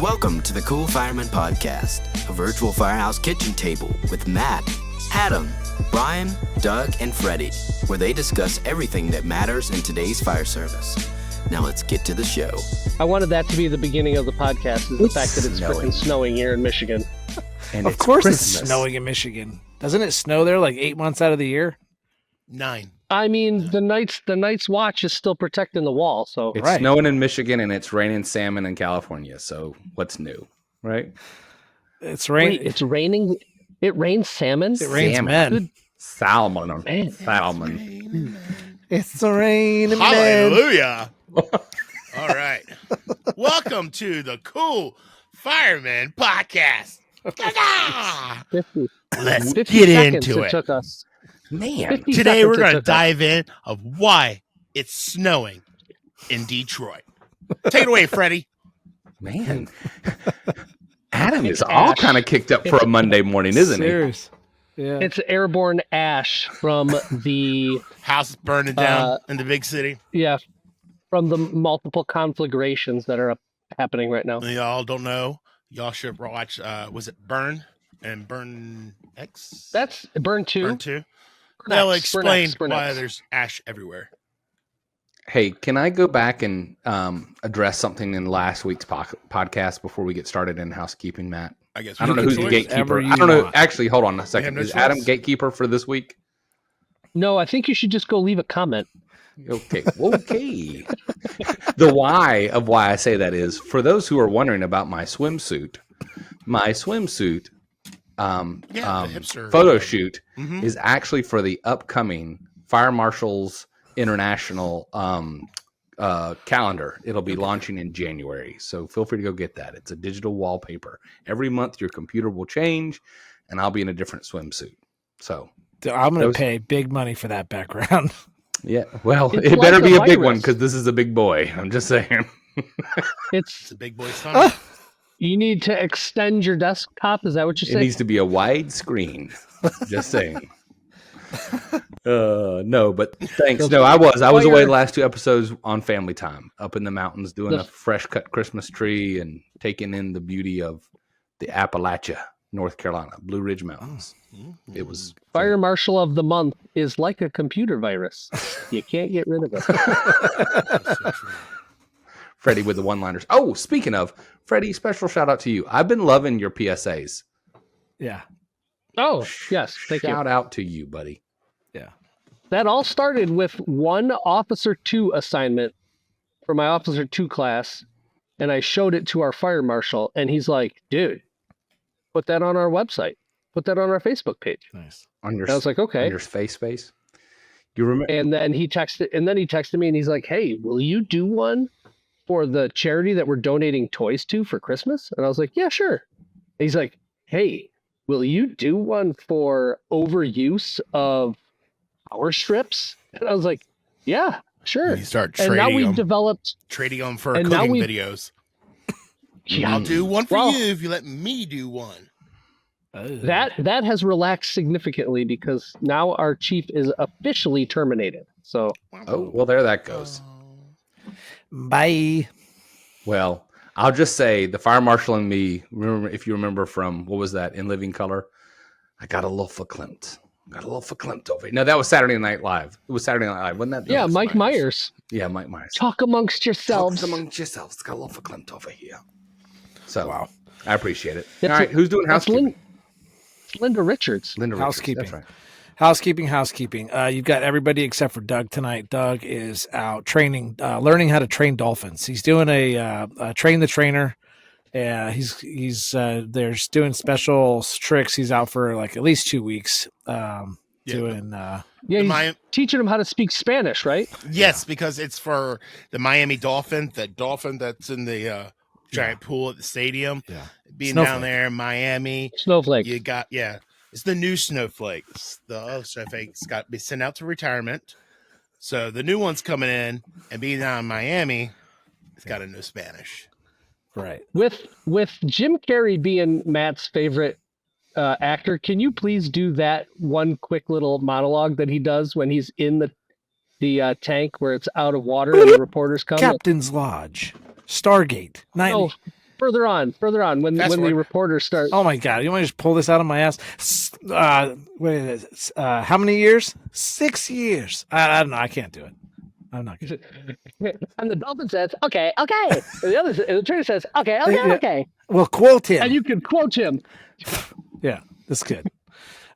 Welcome to the Cool Fireman Podcast, a virtual firehouse kitchen table with Matt, Adam, Brian, Doug, and Freddie, where they discuss everything that matters in today's fire service. Now let's get to the show. I wanted that to be the beginning of the podcast, is the fact that it's freaking snowing here in Michigan. And of course it's snowing in Michigan. Doesn't it snow there like 8 months out of the year? 9. I mean, the Knight's Watch is still protecting the wall, so it's snowing in Michigan and it's raining salmon in California. So what's new, right? It's raining. Wait, it's raining. It rains salmon. It rains men. Salmon. Man. Salmon. It's the rain. Hallelujah! All right, welcome to the Cool Fireman Podcast. 50 Let's 50 get seconds into it. Took us. Man, 50 Today we're seconds it going to took us. dive in of why it's snowing in Detroit. Take it away, Freddie. man. Adam It's is all ash. kind of kicked up for a Monday morning, isn't he? Serious. Yeah. It's airborne ash from the House burning down in the big city. from the multiple conflagrations that are happening right now. Y'all don't know. Y'all should watch. Was it Burn and Burn X? That's burn 2. Burn 2. Burn They'll X, burn explain X, burn why X. there's ash everywhere. Hey, can I go back and address something in last week's podcast before we get started in housekeeping, Matt? I guess I don't know who's the choice. gatekeeper. Whatever you I don't know. want. Actually, hold on a second. no Is choice. Adam gatekeeper for this week? No, I think you should just go leave a comment. Okay. Okay. The why of why I say that is for those who are wondering about my swimsuit. My swimsuit the hipster photo shoot Mhm. is actually for the upcoming Fire Marshal's International calendar. It'll be launching in January, so feel free to go get that. It's a digital wallpaper. Every month your computer will change, and I'll be in a different swimsuit. So I'm going Those- to pay big money for that background. yeah, well, It's it better like be a a big one virus. because this is a big boy. I'm just saying. It's It's a big boy time. you need to extend your desktop. Is that what you're It saying? needs to be a wide screen. Just saying. No, but thanks. No, I was away the last 2 episodes on family time, up in the mountains doing a fresh cut Christmas tree and taking in the beauty of the Appalachia, North Carolina, Blue Ridge Mountains. It was Fire Marshal of the month is like a computer virus. You can't get rid of it. That's so true. Freddie with the one-liners. Oh, speaking of Freddie, special shout out to you. I've been loving your PSAs. Yeah. Oh, yes. Thank you. Shout out to you, buddy. That all started with one Officer 2 assignment for my Officer 2 class, and I showed it to our Fire Marshal, and he's like, dude, put that on our website. Put that on our Facebook page. Nice. On your, And I was like, okay. on your space. You remember? And then he texted me and he's like, hey, will you do one for the charity that we're donating toys to for Christmas? And I was like, yeah, sure. And he's like, hey, will you do one for overuse of power strips? And I was like, yeah, sure. You start And now trading we've them, developed, for and now cooking we've- videos. yeah, I'll do one for Well- you if you let me do one. that has relaxed significantly because now our chief is officially terminated. So Oh, well, there that goes. Bye. Well, I'll just say the Fire Marshal and me, remember, if you remember from, what was that, In Living Color? I got a little verklempt. Over here. No, that was Saturday Night Live. It was Saturday Night Live, wasn't that? yeah, That was Mike Myers, Yeah, Mike Myers. talk amongst yourselves. Talk amongst yourselves. Got a little verklempt over here. So, Wow. I appreciate it. That's All right, who's doing That's housekeeping? Linda Richards. Linda Richards, Housekeeping. That's right. Housekeeping. You've got everybody except for Doug tonight. Doug is out training, learning how to train dolphins. He's doing a train the trainer. Yeah, he's there's doing special tricks. He's out for like at least 2 weeks. Doing Yeah, The he's Mi- teaching him how to speak Spanish, right? Yes, because it's for the Miami Dolphin, that dolphin that's in the giant pool at the stadium. Yeah. Being Snowflake. down there in Miami, Snowflake. you got, it's the new Snowflake. The other Snowflake's got to be sent out to retirement. So the new one's coming in, and being down in Miami, it's got to know Spanish. right. With Jim Carrey being Matt's favorite actor, can you please do that one quick little monologue that he does when he's in the tank where it's out of water and the reporters come? Captain's Lodge, Stargate. Oh, further on, when Fast the forward. reporters start. Oh my God! You want to just pull this out of my ass? How many years? 6 years. I don't know. I can't do it. I'm not good. And the Dolphin says, "Okay, okay." And the trainer says, "Okay, okay, Yeah. okay." Well, quote him. And you can quote him. Yeah, that's good.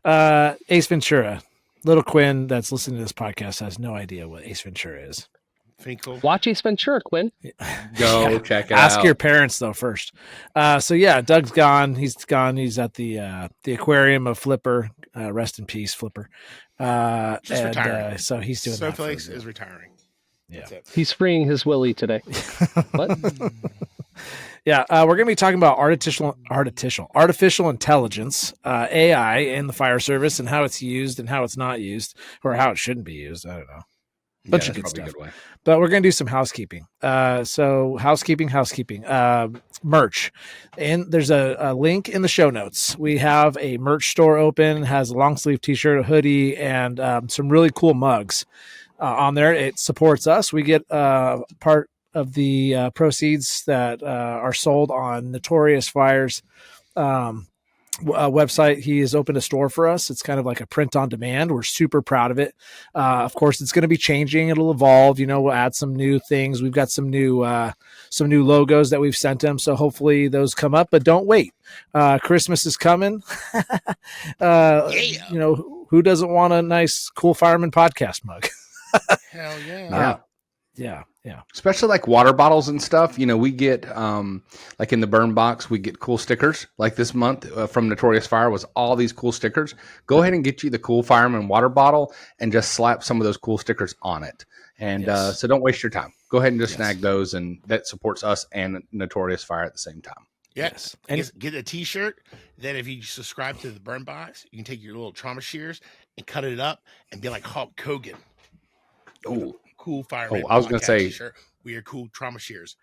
Ace Ventura. Little Quinn that's listening to this podcast has no idea what Ace Ventura is. Finkel. Watch Ace Ventura, Quinn. Go check it out. Ask your parents though first. So yeah, Doug's gone. He's gone. He's at the aquarium of Flipper. Rest in peace, Flipper. Just retiring. So he's doing that. Snowflakes is retiring. Yeah. That's it. He's freeing his willy today. What? Yeah, we're going to be talking about artificial intelligence, AI in the fire service, and how it's used and how it's not used, or how it shouldn't be used. I don't know. Bunch of good probably stuff. a good way. But we're going to do some housekeeping. So housekeeping. Merch. And there's a link in the show notes. We have a merch store open, has a long sleeve t-shirt, a hoodie, and some really cool mugs on there. It supports us. We get part of the proceeds that are sold on Notorious Fire's website. He has opened a store for us. It's kind of like a print on demand. We're super proud of it. Of course, it's going to be changing. It'll evolve. We'll add some new things. We've got some new logos that we've sent him. So hopefully those come up. But don't wait. Christmas is coming. Who doesn't want a nice, cool fireman podcast mug? Hell yeah. Yeah. Especially like water bottles and stuff. We get like in the burn box, we get cool stickers. Like this month from Notorious Fire was all these cool stickers. Go ahead and get you the cool fireman water bottle and just slap some of those cool stickers on it. And Yes. so don't waste your time. Go ahead and just snag those, and that supports us and Notorious Fire at the same time. Yes. And Get a t-shirt. Then if you subscribe to the burn box, you can take your little trauma shears and cut it up and be like Hulk Hogan. Oh, Cool fireman. I was gonna podcast say- t-shirt. We are cool trauma shears.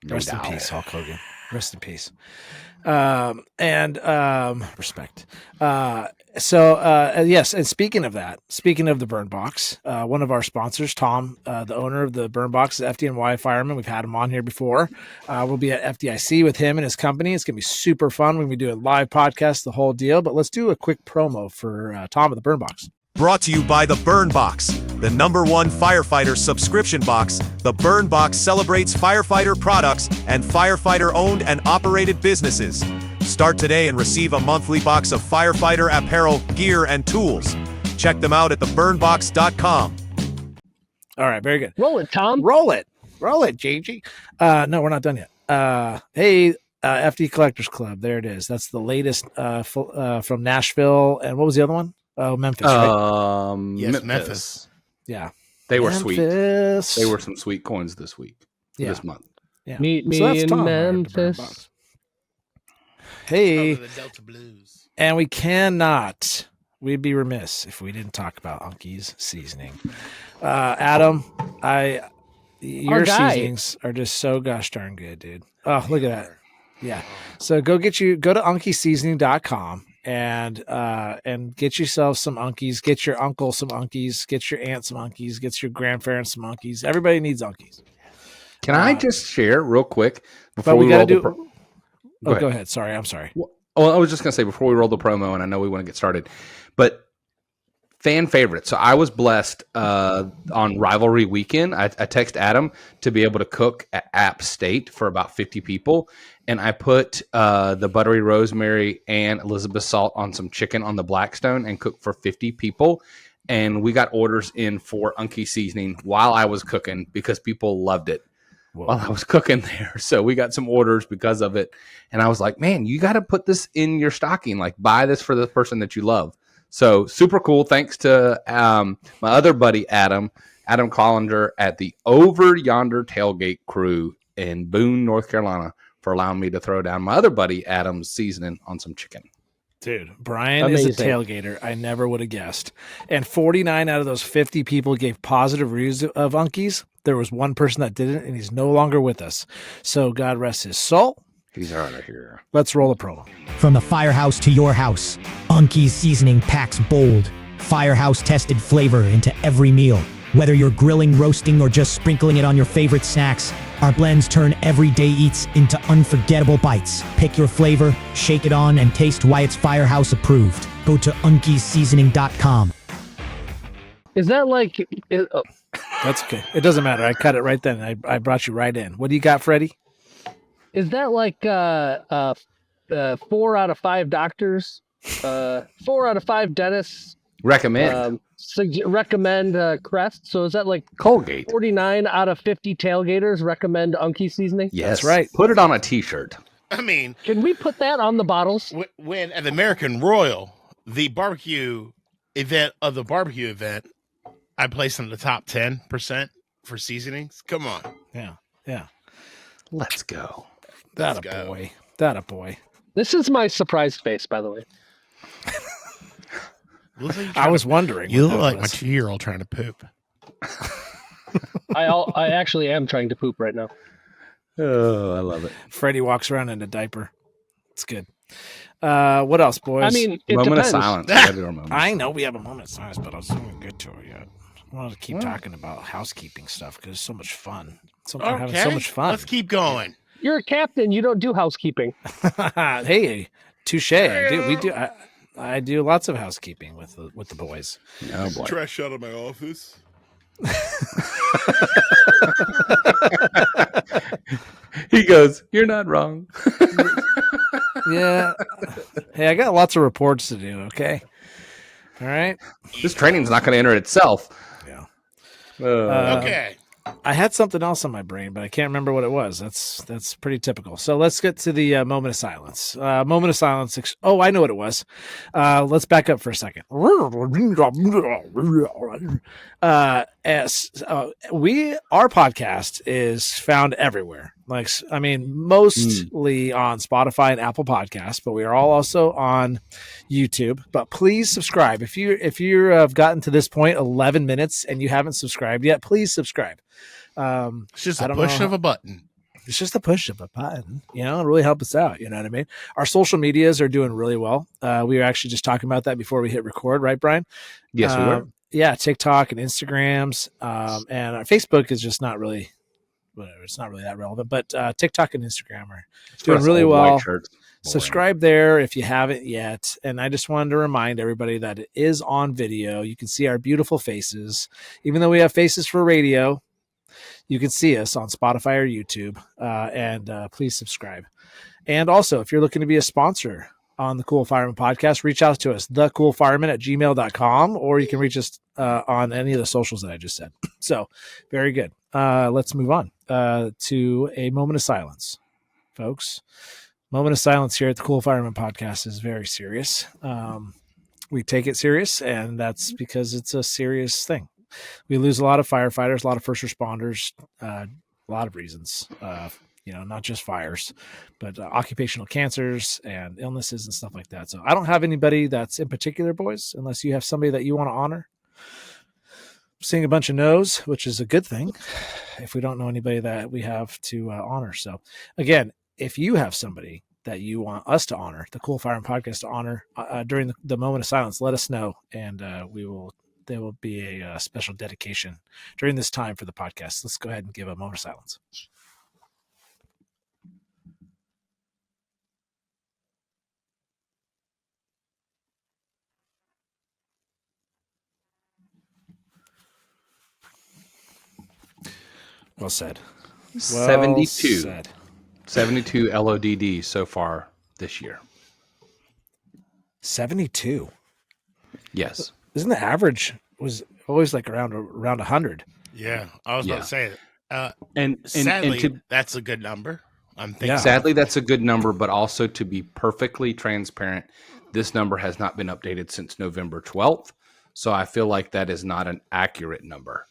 Rest in doubt. peace, Hulk Hogan. Rest in peace. Respect. Yes. And speaking of the Burn Box, one of our sponsors, Tom, the owner of the Burn Box, is FDNY fireman. We've had him on here before. We'll be at FDIC with him and his company. It's going to be super fun. We're going to be doing live podcast, the whole deal. But let's do a quick promo for Tom of the Burn Box. Brought to you by the Burn Box, the #1 firefighter subscription box. The Burn Box celebrates firefighter products and firefighter-owned and operated businesses. Start today and receive a monthly box of firefighter apparel, gear, and tools. Check them out at theburnbox.com. All right, very good. Roll it, Tom. Roll it, JG. No, we're not done yet. Hey, FD Collectors Club. There it is. That's the latest from Nashville. And what was the other one? Oh, Memphis. Right? Yes, Memphis. Yeah, They were sweet. Memphis. They were some sweet coins this week, this month. Yeah. Meet me that's in Tom right at the Burn Memphis. Box. Hey, Cover the Delta Blues. and we'd be remiss if we didn't talk about Unky's seasoning. Adam, your guy. seasonings are just so gosh darn good, dude. Oh, look at that. Yeah. So go to unkyseasoning.com and get yourself some Unkies, get your uncle some Unkies, get your aunt some Unkies, get your grandparents some Unkies. Everybody needs Unkies. Can I just share real quick before But we got to roll do. Go Go ahead. ahead. Sorry. I'm sorry. Oh, I was just going to say before we roll the promo, and I know we want to get started, but fan favorite. So I was blessed on Rivalry Weekend. I text Adam to be able to cook at App State for about 50 people, and I put the buttery rosemary and Elizabeth salt on some chicken on the Blackstone and cooked for 50 people. And we got orders in for Unky seasoning while I was cooking because people loved it. While I was cooking there. So we got some orders because of it. And I was like, man, you got to put this in your stocking. Like, buy this for the person that you love. So super cool. Thanks to my other buddy, Adam Collender at the Over Yonder Tailgate crew in Boone, North Carolina, for allowing me to throw down my other buddy, Adam's seasoning on some chicken. Dude, Brian is a Amazing. tailgater. I never would have guessed. And 49 out of those 50 people gave positive reviews of Unkies. There was one person that didn't, and he's no longer with us. So God rest his soul. He's out of here. Let's roll the promo. From the firehouse to your house, Unky's seasoning packs bold, firehouse tested flavor into every meal. Whether you're grilling, roasting, or just sprinkling it on your favorite snacks, Our blends turn everyday eats into unforgettable bites. Pick your flavor, shake it on, and taste why it's Firehouse approved. Go to unkeyseasoning.com. Is that like? That's okay. It doesn't matter. I cut it right then. I brought you right in. What do you got, Freddie? Is that like 4 out of 5 doctors, 4 out of 5 dentists Recommend recommend Crest? So is that like Colgate. 49 out of 50 tailgaters recommend Unky seasoning? Yes, That's right. Put it on a T-shirt. I mean, Can we put that on the bottles? when at the American Royal, the barbecue event, I placed in the top 10% for seasonings. Come on. Yeah. Let's go. That Let's go. boy. That a boy. This is my surprise face, by the way. I was wondering. You what look that like my was. 2-year-old trying to poop. I actually am trying to poop right now. Oh, I love it. Freddie walks around in a diaper. It's good. What else, boys? I mean, it Moment depends. of silence. We gotta do our moment. I know we have a moment of silence, but I was going to get to it yet. I wanted to keep talking about housekeeping stuff because it's so much fun. We're having so much fun. Let's keep going. You're a captain. You don't do housekeeping. Hey, touche. I do lots of housekeeping with the boys. Oh boy. Trash out of my office. He goes, "You're not wrong." Yeah. Hey, I got lots of reports to do. Okay. All right. This training's not going to enter itself. Yeah. Okay. I had something else on my brain, but I can't remember what it was. That's pretty typical. So let's get to the moment of silence. Moment of silence. Oh, I know what it was. Let's back up for a second. Our podcast is found everywhere. Mostly on Spotify and Apple Podcasts, but we are all also on YouTube. But please subscribe if you have gotten to this point, 11 minutes, and you haven't subscribed yet. Please subscribe. It's just a push of a button. It's just a push of a button, it'll really help us out. You know what I mean? Our social medias are doing really well. We were actually just talking about that before we hit record, right, Brian? Yes, we were. Yeah, TikTok and Instagrams, and our Facebook is just not really, whatever. It's not really that relevant, but TikTok and Instagram are doing really well. Subscribe there if you haven't yet. And I just wanted to remind everybody that it is on video. You can see our beautiful faces, even though we have faces for radio. You can see us on Spotify or YouTube, and please subscribe. And also, if you're looking to be a sponsor on the Cool Fireman podcast, reach out to us, thecoolfireman@gmail.com, or you can reach us on any of the socials that I just said. So, very good. Let's move on to a moment of silence, folks. Moment of silence here at the Cool Fireman podcast is very serious. We take it serious, and that's because it's a serious thing. We lose a lot of firefighters, a lot of first responders, a lot of reasons, not just fires, but occupational cancers and illnesses and stuff like that. So I don't have anybody that's in particular, boys, unless you have somebody that you want to honor. I'm seeing a bunch of no's, which is a good thing if we don't know anybody that we have to honor. So again, if you have somebody that you want us to honor, the Cool Fireman podcast to honor during the moment of silence, let us know, and there will be a special dedication during this time for the podcast. Let's go ahead and give a moment of silence. Well said. 72. Well said. 72 LODD so far this year. 72. Yes. Isn't the average was always like around 100? Yeah, I was about to say that. And Sadly, that's a good number. I'm thinking. Sadly, that's a good number, but also to be perfectly transparent, this number has not been updated since November 12th. So I feel like that is not an accurate number,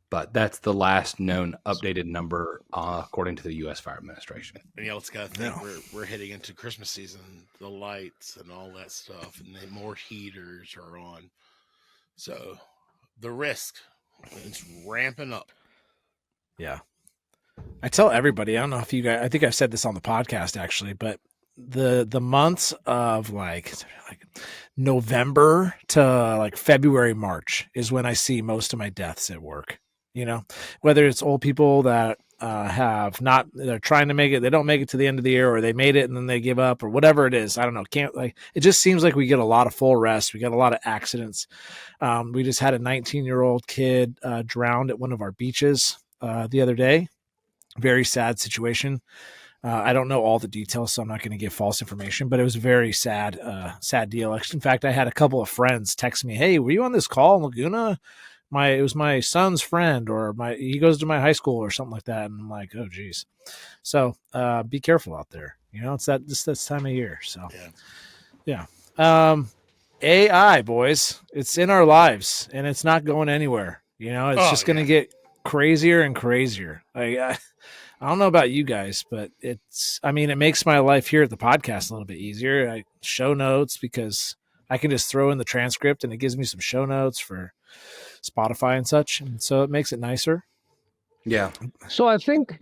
but that's the last known updated number according to the U.S. Fire Administration. And let's got to think we're heading into Christmas season, the lights and all that stuff, and then more heaters are on. So the risk is ramping up. Yeah. I tell everybody, I don't know if you guys, I think I've said this on the podcast actually, but the months of like November to like February, March is when I see most of my deaths at work. Whether it's old people that they're trying to make it, they don't make it to the end of the year, or they made it and then they give up, or whatever it is. I don't know. It just seems like we get a lot of full rest. We get a lot of accidents. We just had a 19-year-old kid drowned at one of our beaches the other day. Very sad situation. I don't know all the details, so I'm not going to give false information, but it was a very sad deal. In fact, I had a couple of friends text me, "Hey, were you on this call in Laguna? It was my son's friend, or he goes to my high school," or something like that. And I'm like, "Oh, geez." So be careful out there. It's this time of year. So yeah. AI, boys, it's in our lives and it's not going anywhere. It's just going to get crazier and crazier. I don't know about you guys, but it makes my life here at the podcast a little bit easier. I show notes because I can just throw in the transcript and it gives me some show notes for Spotify and such. And so it makes it nicer. Yeah. So I think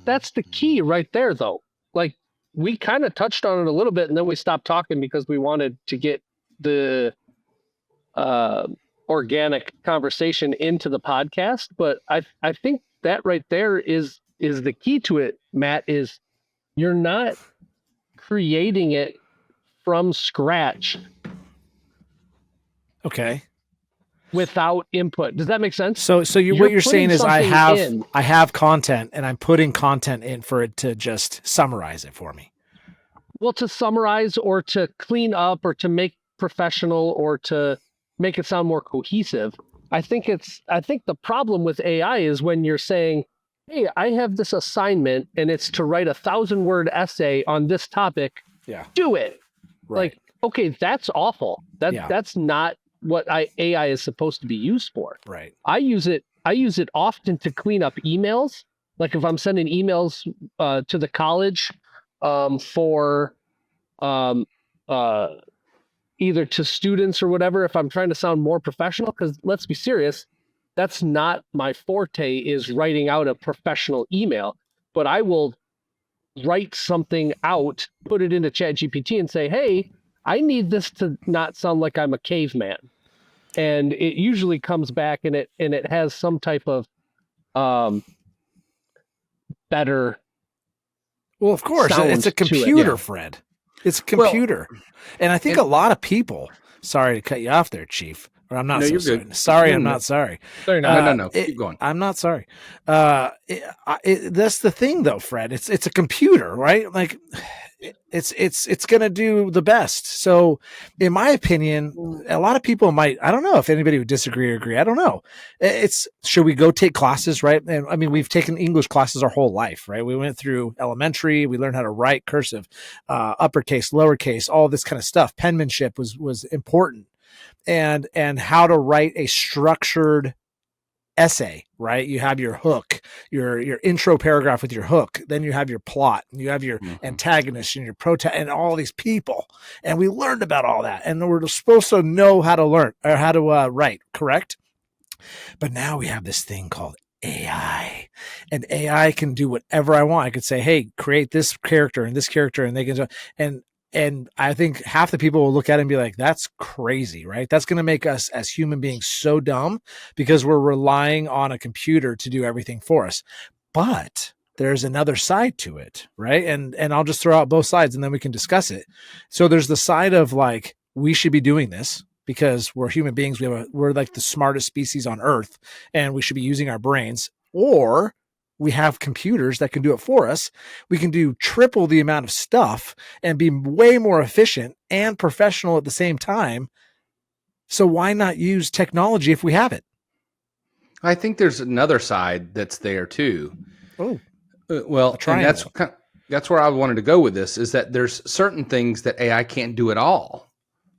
that's the key right there, though. Like, we kind of touched on it a little bit and then we stopped talking because we wanted to get the organic conversation into the podcast. But I think that right there is the key to it, Matt, is you're not creating it from scratch. Okay. Without input. Does that make sense? So what you're saying is I have content and I'm putting content in for it to just summarize it for me. Well, to summarize or to clean up or to make professional or to make it sound more cohesive. I think the problem with AI is when you're saying, "Hey, I have this assignment and it's to write a 1,000-word essay on this topic." Yeah. Do it. Right. Like, okay, that's awful. That's not what AI is supposed to be used for. Right. I use it often to clean up emails. Like if I'm sending emails to the college for either to students or whatever, if I'm trying to sound more professional, because let's be serious, that's not my forte, is writing out a professional email, but I will write something out, put it into ChatGPT and say, "Hey, I need this to not sound like I'm a caveman." And it usually comes back and it has some type of better. Well, of course, it's a computer, Fred. It's a computer. And I think a lot of people, sorry to cut you off there, Chief, or I'm not sorry. Good. Sorry, I'm not sorry. No. Keep going. I'm not sorry. That's the thing, though, Fred. It's a computer, right? Like, it's going to do the best. So, in my opinion, a lot of people might. I don't know if anybody would disagree or agree. I don't know. Should we go take classes, right? And I mean, we've taken English classes our whole life, right? We went through elementary. We learned how to write cursive, uppercase, lowercase, all this kind of stuff. Penmanship was important. And how to write a structured essay, right? You have your hook, your intro paragraph with your hook. Then you have your plot, and you have your antagonist and your and all these people. And we learned about all that. And we're supposed to know how to learn or how to write, correct? But now we have this thing called AI, and AI can do whatever I want. I could say, "Hey, create this character and this character," and they can, and I think half the people will look at it and be like, "That's crazy," right? That's going to make us as human beings so dumb because we're relying on a computer to do everything for us. But there's another side to it, right? And I'll just throw out both sides and then we can discuss it. So there's the side of like, we should be doing this because we're human beings. We're like the smartest species on Earth and we should be using our brains. Or we have computers that can do it for us. We can do triple the amount of stuff and be way more efficient and professional at the same time. So why not use technology if we have it? I think there's another side that's there too. Oh, well, and that's where I wanted to go with this, is that there's certain things that AI can't do at all,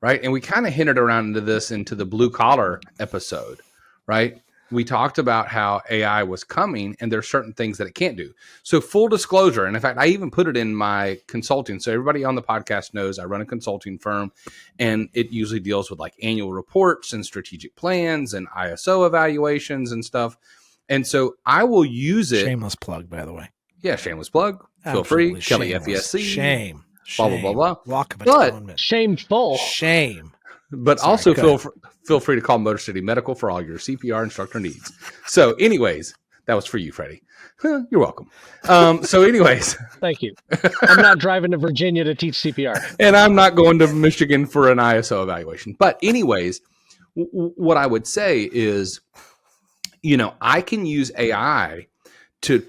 right? And we kind of hinted around into the blue collar episode, right? We talked about how AI was coming and there's certain things that it can't do. So full disclosure, and in fact, I even put it in my consulting. So everybody on the podcast knows I run a consulting firm and it usually deals with like annual reports and strategic plans and ISO evaluations and stuff. And so I will use it. Shameless plug, by the way. Yeah, shameless plug. Absolutely. Feel free. Kelly FESC. Shame. Blah, blah, blah, blah. Walk of But atonement. Shameful. Shame. But Sorry, also feel free to call Motor City Medical for all your CPR instructor needs. So anyways, That was for you, Freddie. You're welcome. So anyways. Thank you. I'm not driving to Virginia to teach CPR. And I'm not going to Michigan for an ISO evaluation. But anyways, what I would say is, I can use AI to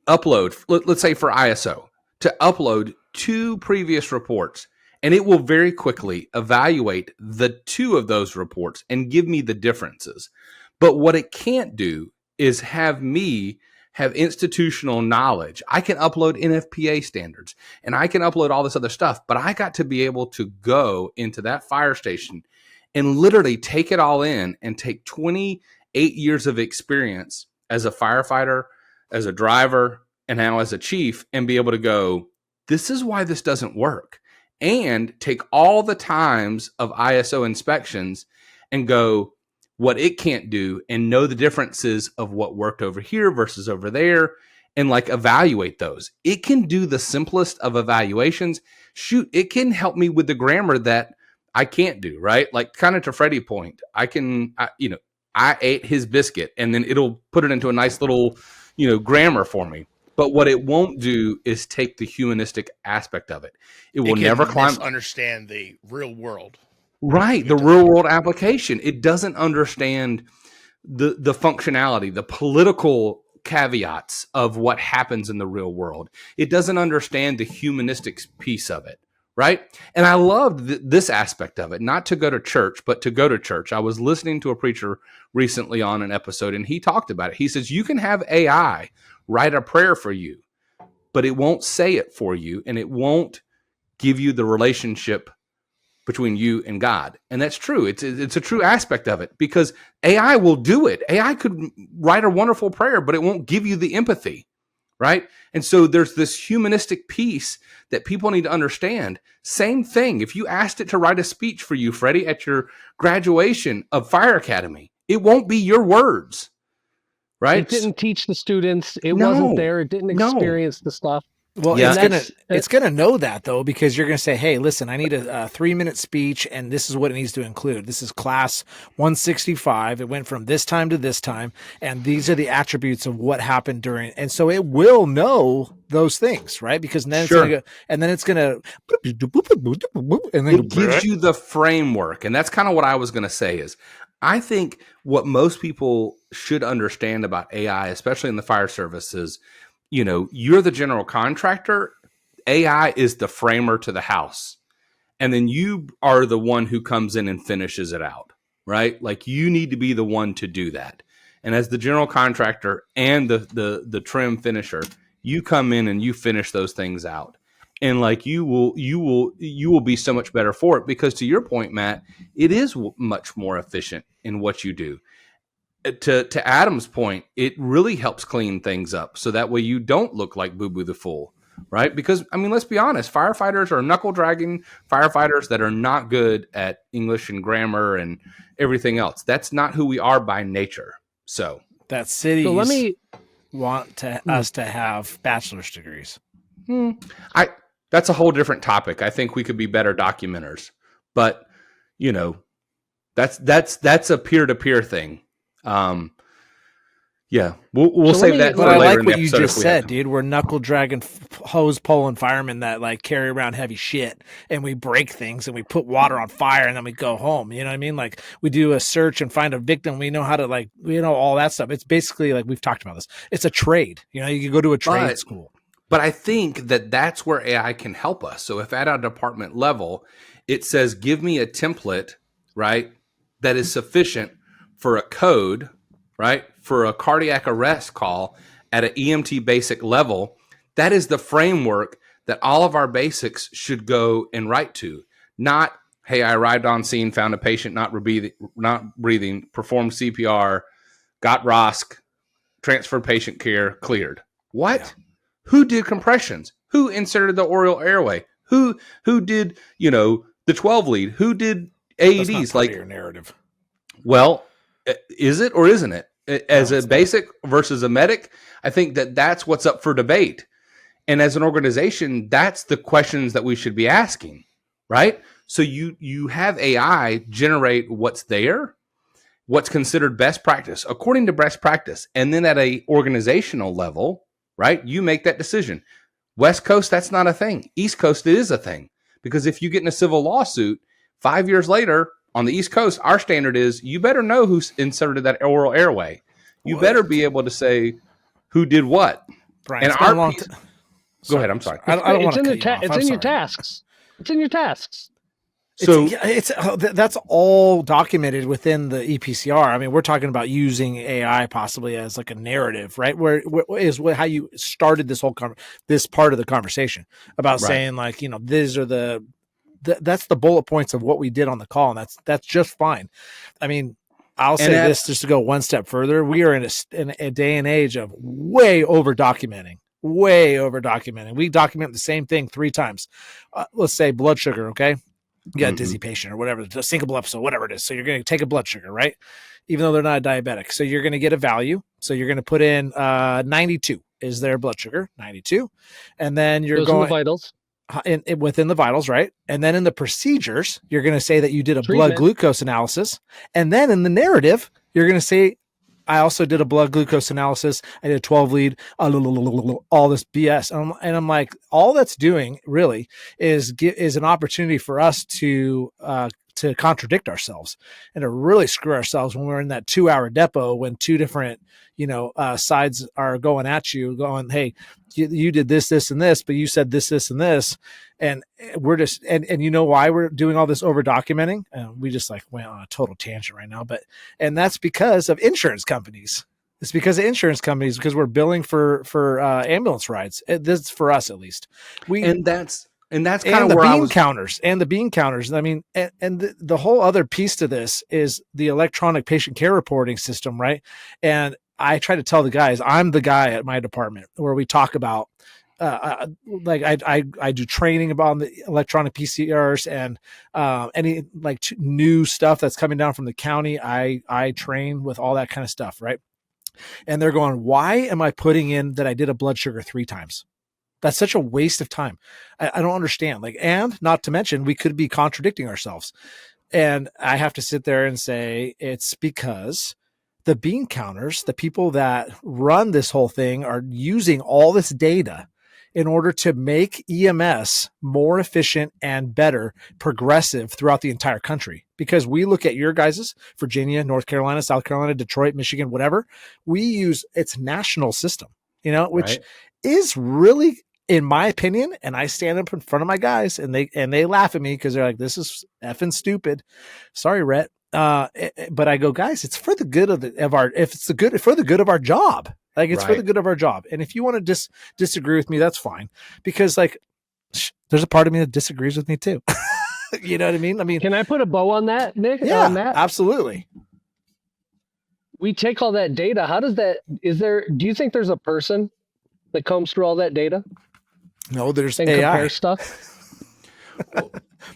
upload, let's say for ISO, to upload 2 previous reports, and it will very quickly evaluate the 2 of those reports and give me the differences. But what it can't do is have me have institutional knowledge. I can upload NFPA standards and I can upload all this other stuff, but I got to be able to go into that fire station and literally take it all in and take 28 years of experience as a firefighter, as a driver, and now as a chief, and be able to go, this is why this doesn't work. And take all the times of ISO inspections and go, what it can't do, and know the differences of what worked over here versus over there, and like evaluate those. It can do the simplest of evaluations. Shoot, it can help me with the grammar that I can't do, right? Like kind of to Freddie's point, I ate his biscuit, and then it'll put it into a nice little, grammar for me. But what it won't do is take the humanistic aspect of it. It will never understand the real world. Right, the real world application. It doesn't understand the functionality, the political caveats of what happens in the real world. It doesn't understand the humanistic piece of it, right? And I loved this aspect of it, not to go to church, but to go to church. I was listening to a preacher recently on an episode, and he talked about it. He says, you can have AI write a prayer for you, but it won't say it for you, and it won't give you the relationship between you and God. And that's true. It's a true aspect of it, because AI will do it. AI could write a wonderful prayer, but it won't give you the empathy, right? And so there's this humanistic piece that people need to understand. Same thing. If you asked it to write a speech for you, Freddie, at your graduation of Fire Academy, it won't be your words, right? It didn't teach the students. It wasn't there. It didn't experience the stuff. Well, it's gonna know that though, because you're gonna say, "Hey, listen, I need a 3-minute speech, and this is what it needs to include. This is class 165. It went from this time to this time, and these are the attributes of what happened during." And so it will know those things, right? Because then it's gonna go, and then it's gonna, and then it gives you the framework, and that's kind of what I was gonna say. Is I think what most people should understand about AI, especially in the fire service, is, you're the general contractor. AI is the framer to the house. And then you are the one who comes in and finishes it out, right? Like you need to be the one to do that. And as the general contractor and the trim finisher, you come in and you finish those things out. And like you will be so much better for it, because to your point, Matt, it is much more efficient in what you do. To Adam's point, it really helps clean things up, so that way you don't look like Boo Boo the Fool, right? Because, let's be honest, firefighters are knuckle-dragging firefighters that are not good at English and grammar and everything else. That's not who we are by nature. So that cities want us to have bachelor's degrees. That's a whole different topic. I think we could be better documenters, but that's a peer-to-peer thing. We'll save that for later. I like in what the you episode just said, dude. We're knuckle dragging, hose pulling firemen that like carry around heavy shit, and we break things and we put water on fire, and then we go home. You know what I mean? Like we do a search and find a victim. We know how to all that stuff. It's basically like we've talked about this. It's a trade. You can go to a trade school. But I think that's where AI can help us. So if at a department level, it says, give me a template, right, that is sufficient for a code, right, for a cardiac arrest call at an EMT basic level, that is the framework that all of our basics should go and write to. Not, hey, I arrived on scene, found a patient not breathing, performed CPR, got ROSC, transferred patient care, cleared. What? Yeah. Who did compressions? Who inserted the oral airway? Who did, the 12 lead? Who did AEDs? That's not part of your narrative. Well, is it or isn't it? As a basic versus a medic, I think that's what's up for debate. And as an organization, that's the questions that we should be asking, right? So you have AI generate what's there, what's considered best practice according to best practice. And then at a organizational level, right, you make that decision. West Coast, that's not a thing. East Coast, it is a thing. Because if you get in a civil lawsuit 5 years later on the East Coast, our standard is you better know who inserted that oral airway. You better be able to say who did what. Brian, and our piece, go ahead. I'm sorry. I don't want to cut you off. It's in your tasks. It's in your tasks. So that's all documented within the EPCR. I mean, we're talking about using AI possibly as like a narrative, right? Where is how you started this whole this part of the conversation about saying like, you know, these are that's the bullet points of what we did on the call, and that's just fine. I mean, I'll say this just to go one step further. We are in a day and age of way over documenting. We document the same thing 3 times. Let's say blood sugar, okay? You got a dizzy patient or whatever, a syncopal episode, whatever it is. So you're going to take a blood sugar, right? Even though they're not a diabetic. So you're going to get a value. So you're going to put in 92 is their blood sugar, 92. And then you're going the vitals. Within the vitals, right? And then in the procedures, you're going to say that you did a blood glucose analysis. And then in the narrative, you're going to say, I also did a blood glucose analysis. I did a 12 lead, all this BS. And I'm like, all that's doing really is an opportunity for us to contradict ourselves and to really screw ourselves when we're in that 2-hour depot, when 2 different, sides are going at you going, hey, you did this, this, and this, but you said this, this, and this. And we're just, and you know why we're doing all this over documenting? We just like went on a total tangent right now, and that's because of insurance companies. It's because of insurance companies, because we're billing for ambulance rides. This is for us, at least. And that's kind of where the bean counters. I mean, and the whole other piece to this is the electronic patient care reporting system, right? And I try to tell the guys, I'm the guy at my department where we talk about, like I do training about the electronic PCRs and any like new stuff that's coming down from the county. I train with all that kind of stuff, right? And they're going, why am I putting in that I did a blood sugar 3 times? That's such a waste of time. I don't understand. Like, and not to mention, we could be contradicting ourselves. And I have to sit there and say, it's because the bean counters, the people that run this whole thing, are using all this data in order to make EMS more efficient and better, progressive throughout the entire country. Because we look at your guys's, Virginia, North Carolina, South Carolina, Detroit, Michigan, whatever, we use its national system, which is really, in my opinion, and I stand up in front of my guys and they laugh at me because they're like, this is effing stupid. Sorry, Rhett. But I go, guys, it's for the good for the good of our job. Like, it's for the good of our job. And if you want to disagree with me, that's fine. Because like, there's a part of me that disagrees with me too. You know what I mean? I mean, can I put a bow on that, Nick? Yeah, on that? Absolutely. We take all that data. How does that, do you think there's a person that combs through all that data? No, there's and AI. Compare stuff.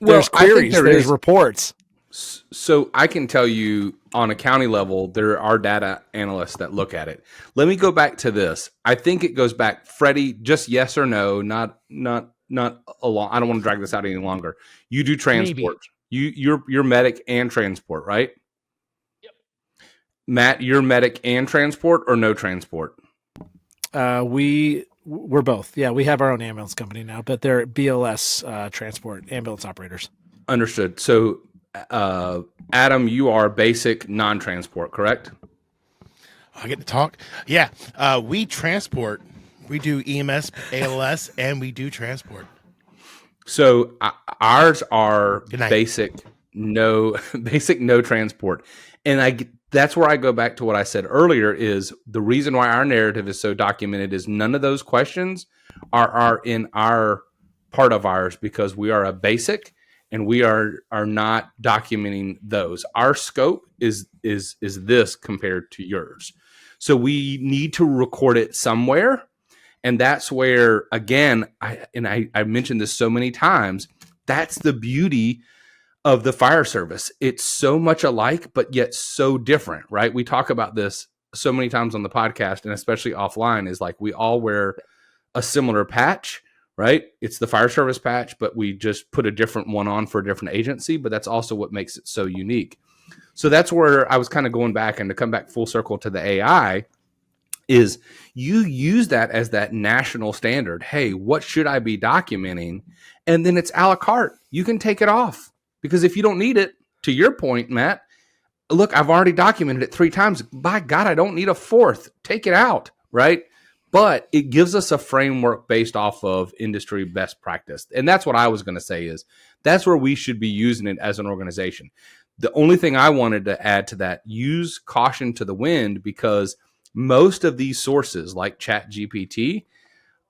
There's queries, there's reports. So I can tell you on a county level, there are data analysts that look at it. Let me go back to this. I think it goes back, Freddie, just yes or no, not a long. I don't want to drag this out any longer. You do transport. Maybe. You're medic and transport, right? Yep. Matt, you're medic and transport or no transport? We're both. Yeah, we have our own ambulance company now, but they're BLS transport ambulance operators. Understood. So Adam, you are basic non-transport, correct? I get to talk. Yeah. We transport. We do EMS, ALS, and we do transport. So ours are basic no transport. And that's where I go back to what I said earlier, is the reason why our narrative is so documented is none of those questions are in our part of ours, because we are a basic and we are not documenting those. Our scope is this compared to yours. So we need to record it somewhere. And that's where, again, I mentioned this so many times, that's the beauty of the fire service. It's so much alike, but yet so different, right? We talk about this so many times on the podcast, and especially offline, is like we all wear a similar patch, right? It's the fire service patch, but we just put a different one on for a different agency. But that's also what makes it so unique. So that's where I was kind of going back, and to come back full circle to the AI is you use that as that national standard. Hey, what should I be documenting? And then it's a la carte. You can take it off, because if you don't need it, to your point, Matt, look, I've already documented it 3 times. By God, I don't need a 4th. Take it out, right? But it gives us a framework based off of industry best practice. And that's what I was going to say is that's where we should be using it as an organization. The only thing I wanted to add to that, use caution to the wind, because most of these sources like ChatGPT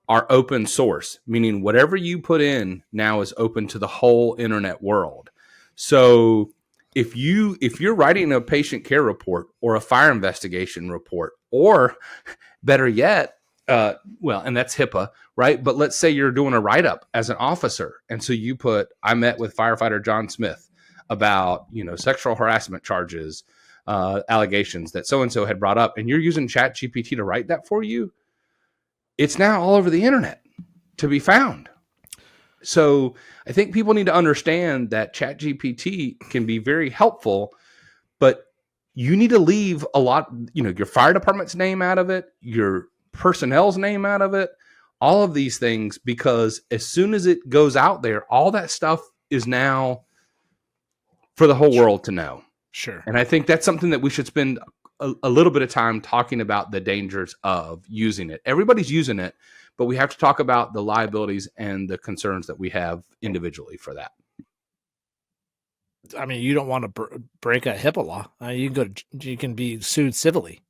are open source, meaning whatever you put in now is open to the whole internet world. So if you're writing a patient care report or a fire investigation report, or better yet, and that's HIPAA, right? But let's say you're doing a write-up as an officer, and so you put, I met with firefighter John Smith about, sexual harassment charges, allegations that so-and-so had brought up, and you're using ChatGPT to write that for you, it's now all over the internet to be found. So I think people need to understand that ChatGPT can be very helpful, but you need to leave a lot, your fire department's name out of it, your personnel's name out of it, all of these things, because as soon as it goes out there, all that stuff is now for the whole world to know. Sure. And I think that's something that we should spend a little bit of time talking about, the dangers of using it. Everybody's using it, but we have to talk about the liabilities and the concerns that we have individually for that. I mean, you don't want to break a HIPAA law. You can be sued civilly.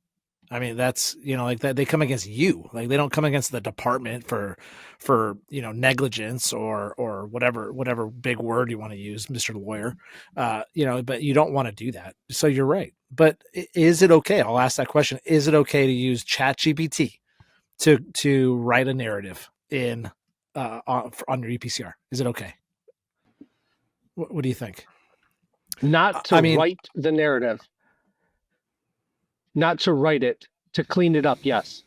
I mean, that's, like that, they come against you. Like, they don't come against the department for negligence or whatever big word you want to use, Mr. Lawyer. But you don't want to do that. So you're right. But is it okay? I'll ask that question. Is it okay to use ChatGPT to write a narrative on your EPCR? Is it okay? What do you think? Not to write the narrative. Not to write it, to clean it up, yes.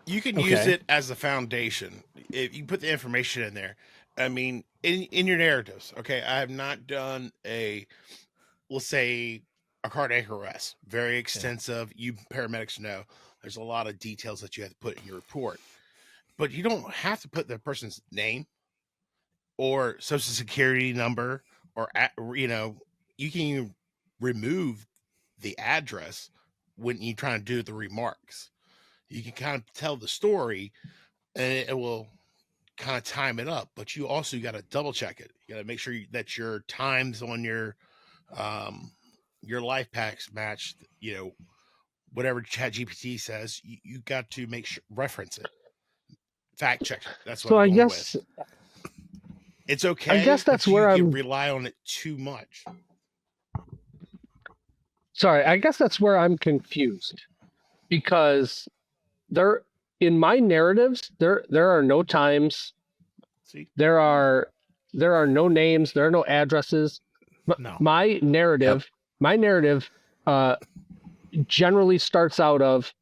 You can use it as a foundation. If you put the information in there, I mean, in your narratives, okay, I have not done let's say, a cardiac arrest. Very extensive. You paramedics know there's a lot of details that you have to put in your report. But you don't have to put the person's name or social security number or, you can remove the address when you try to do the remarks. You can kind of tell the story and it will kind of time it up, but you also got to double check it. You got to make sure that your times on your life packs match, whatever ChatGPT says. You got to make sure, reference it, fact check it. That's what so I'm I guess with. It's okay. I guess that's where you I'm rely on it too much. Sorry, I guess that's where I'm confused, because in my narratives there are no times, there are no names, there are no addresses. No. My narrative generally starts out of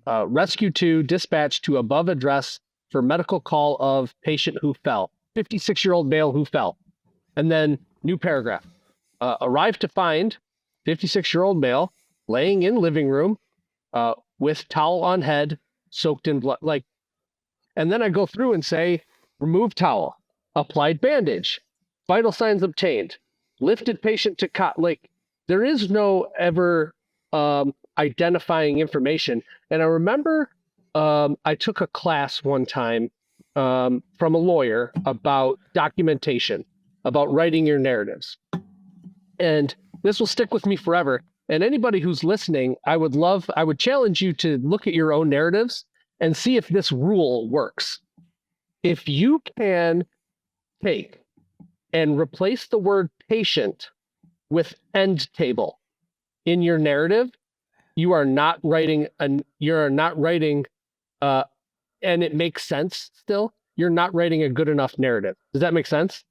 rescue to dispatch to above address for medical call of patient who fell, 56-year-old male who fell, and then new paragraph. Arrived to find 56-year-old male laying in living room with towel on head, soaked in blood. And then I go through and say, remove towel, applied bandage, vital signs obtained, lifted patient to cot. There is no ever identifying information. And I remember I took a class one time from a lawyer about documentation, about writing your narratives. And this will stick with me forever. And anybody who's listening, I would challenge you to look at your own narratives and see if this rule works. If you can take and replace the word patient with end table in your narrative, you are not writing, and it makes sense still, you're not writing a good enough narrative. Does that make sense?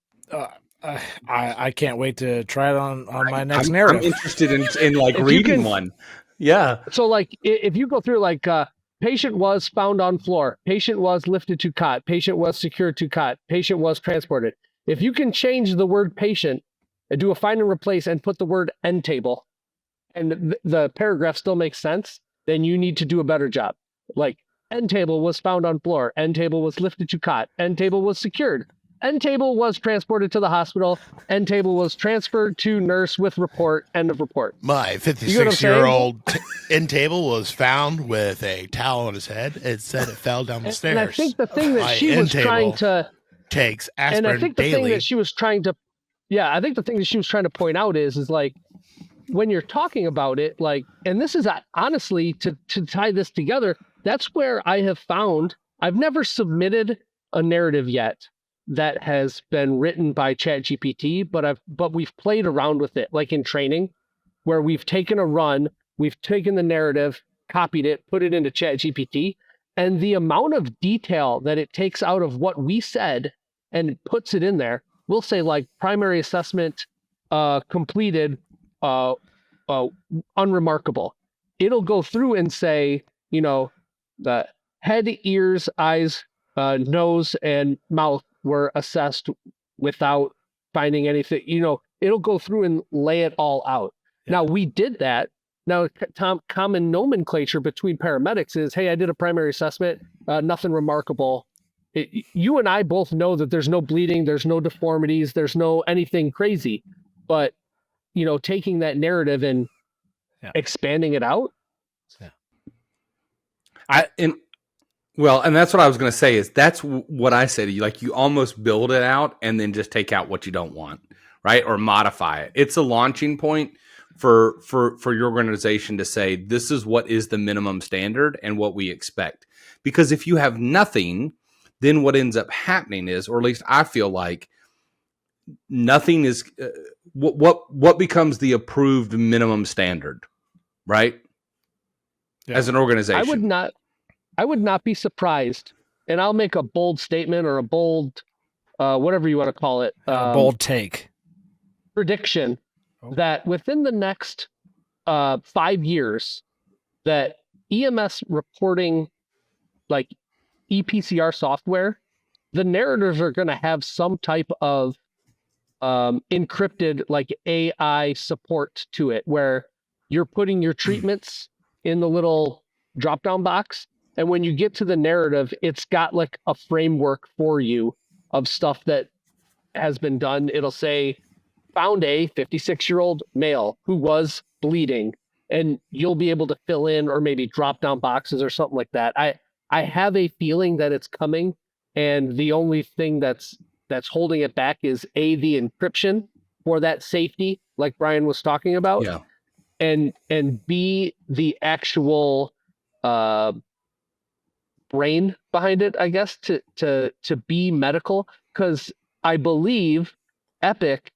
I can't wait to try it on my next narrative. I'm interested in reading one. Yeah. So if you go through patient was found on floor, patient was lifted to cot, patient was secured to cot, patient was transported. If you can change the word patient and do a find and replace and put the word end table, and the paragraph still makes sense, then you need to do a better job. Like, end table was found on floor, end table was lifted to cot, end table was secured, end table was transported to the hospital, end table was transferred to nurse with report, end of report. My 56-year-old end table was found with a towel on his head. It said it fell down the stairs. And I think the thing that she was trying to takes aspirin and I think the daily. thing that she was trying to point out is like, when you're talking about it, like, and this is honestly to tie this together, that's where I have found I've never submitted a narrative yet that has been written by ChatGPT, but we've played around with it, like in training, where we've taken a run, we've taken the narrative, copied it, put it into ChatGPT, and the amount of detail that it takes out of what we said and puts it in there. We'll say like primary assessment completed, unremarkable. It'll go through and say, the head, ears, eyes, nose, and mouth were assessed without finding anything. It'll go through and lay it all out. Yeah. Now, we did that. Now, common nomenclature between paramedics is, hey, I did a primary assessment, nothing remarkable. You and I both know that there's no bleeding, there's no deformities, there's no anything crazy. But, taking that narrative and expanding it out. Yeah. And that's what I was going to say is that's what I say to you. Like, you almost build it out and then just take out what you don't want, right? Or modify it. It's a launching point for your organization to say, this is what is the minimum standard and what we expect. Because if you have nothing, then what ends up happening is, or at least I feel like, nothing is what becomes the approved minimum standard, right? Yeah. As an organization, I would not be surprised, and I'll make a bold statement or a bold, whatever you want to call it, bold take prediction that within the next 5 years, that EMS reporting, like EPCR software, the narratives are going to have some type of encrypted, like AI support to it, where you're putting your treatments in the little drop-down box, and when you get to the narrative, it's got like a framework for you of stuff that has been done. It'll say, found a 56-year-old male who was bleeding, and you'll be able to fill in or maybe drop down boxes or something like that. I have a feeling that it's coming, and the only thing that's holding it back is the encryption for that safety, like Brian was talking about, and B, the actual brain behind it, I guess, to be medical, because I believe Epic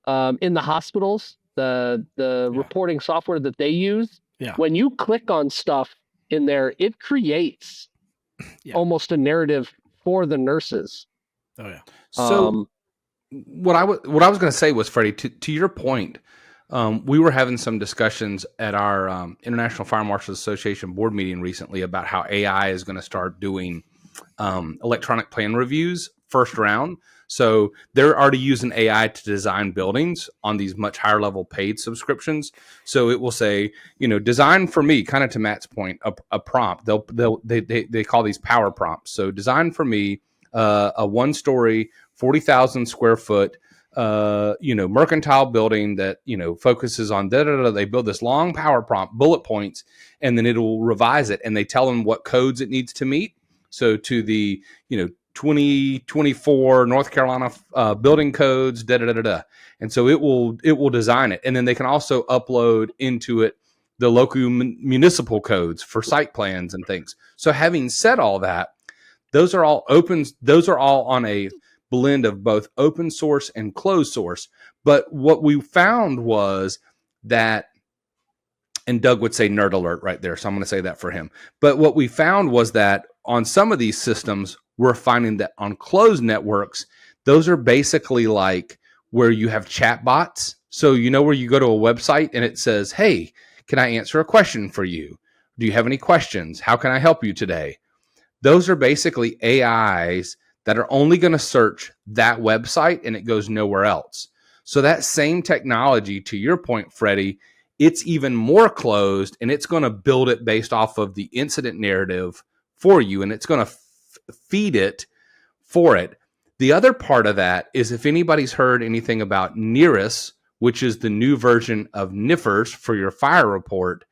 in the hospitals, the reporting software that they use, when you click on stuff in there, it creates almost a narrative for the nurses. Oh yeah. So what I was going to say was, Freddie, to your point, we were having some discussions at our International Fire Marshals Association board meeting recently about how AI is going to start doing electronic plan reviews first round. So they're already using AI to design buildings on these much higher level paid subscriptions. So it will say, design for me, kind of to Matt's point, a prompt. They call these power prompts. So design for me a 1-story, 40,000 square foot, mercantile building that, focuses on They build this long power prompt, bullet points, and then it'll revise it. And they tell them what codes it needs to meet. So to the, 2024 North Carolina building codes, and so it will design it, and then they can also upload into it the local municipal codes for site plans and things. So having said all that, those are all open. Those are all on a blend of both open source and closed source. But what we found was that, and Doug would say nerd alert right there, so I'm going to say that for him. But what we found was that on some of these systems, we're finding that on closed networks, those are basically like where you have chat bots. So where you go to a website and it says, hey, can I answer a question for you? Do you have any questions? How can I help you today? Those are basically AIs that are only going to search that website, and it goes nowhere else. So that same technology, to your point, Freddie, it's even more closed, and it's going to build it based off of the incident narrative for you, and it's going to feed it for it. The other part of that is, if anybody's heard anything about NERIS, which is the new version of NIFRS for your fire report,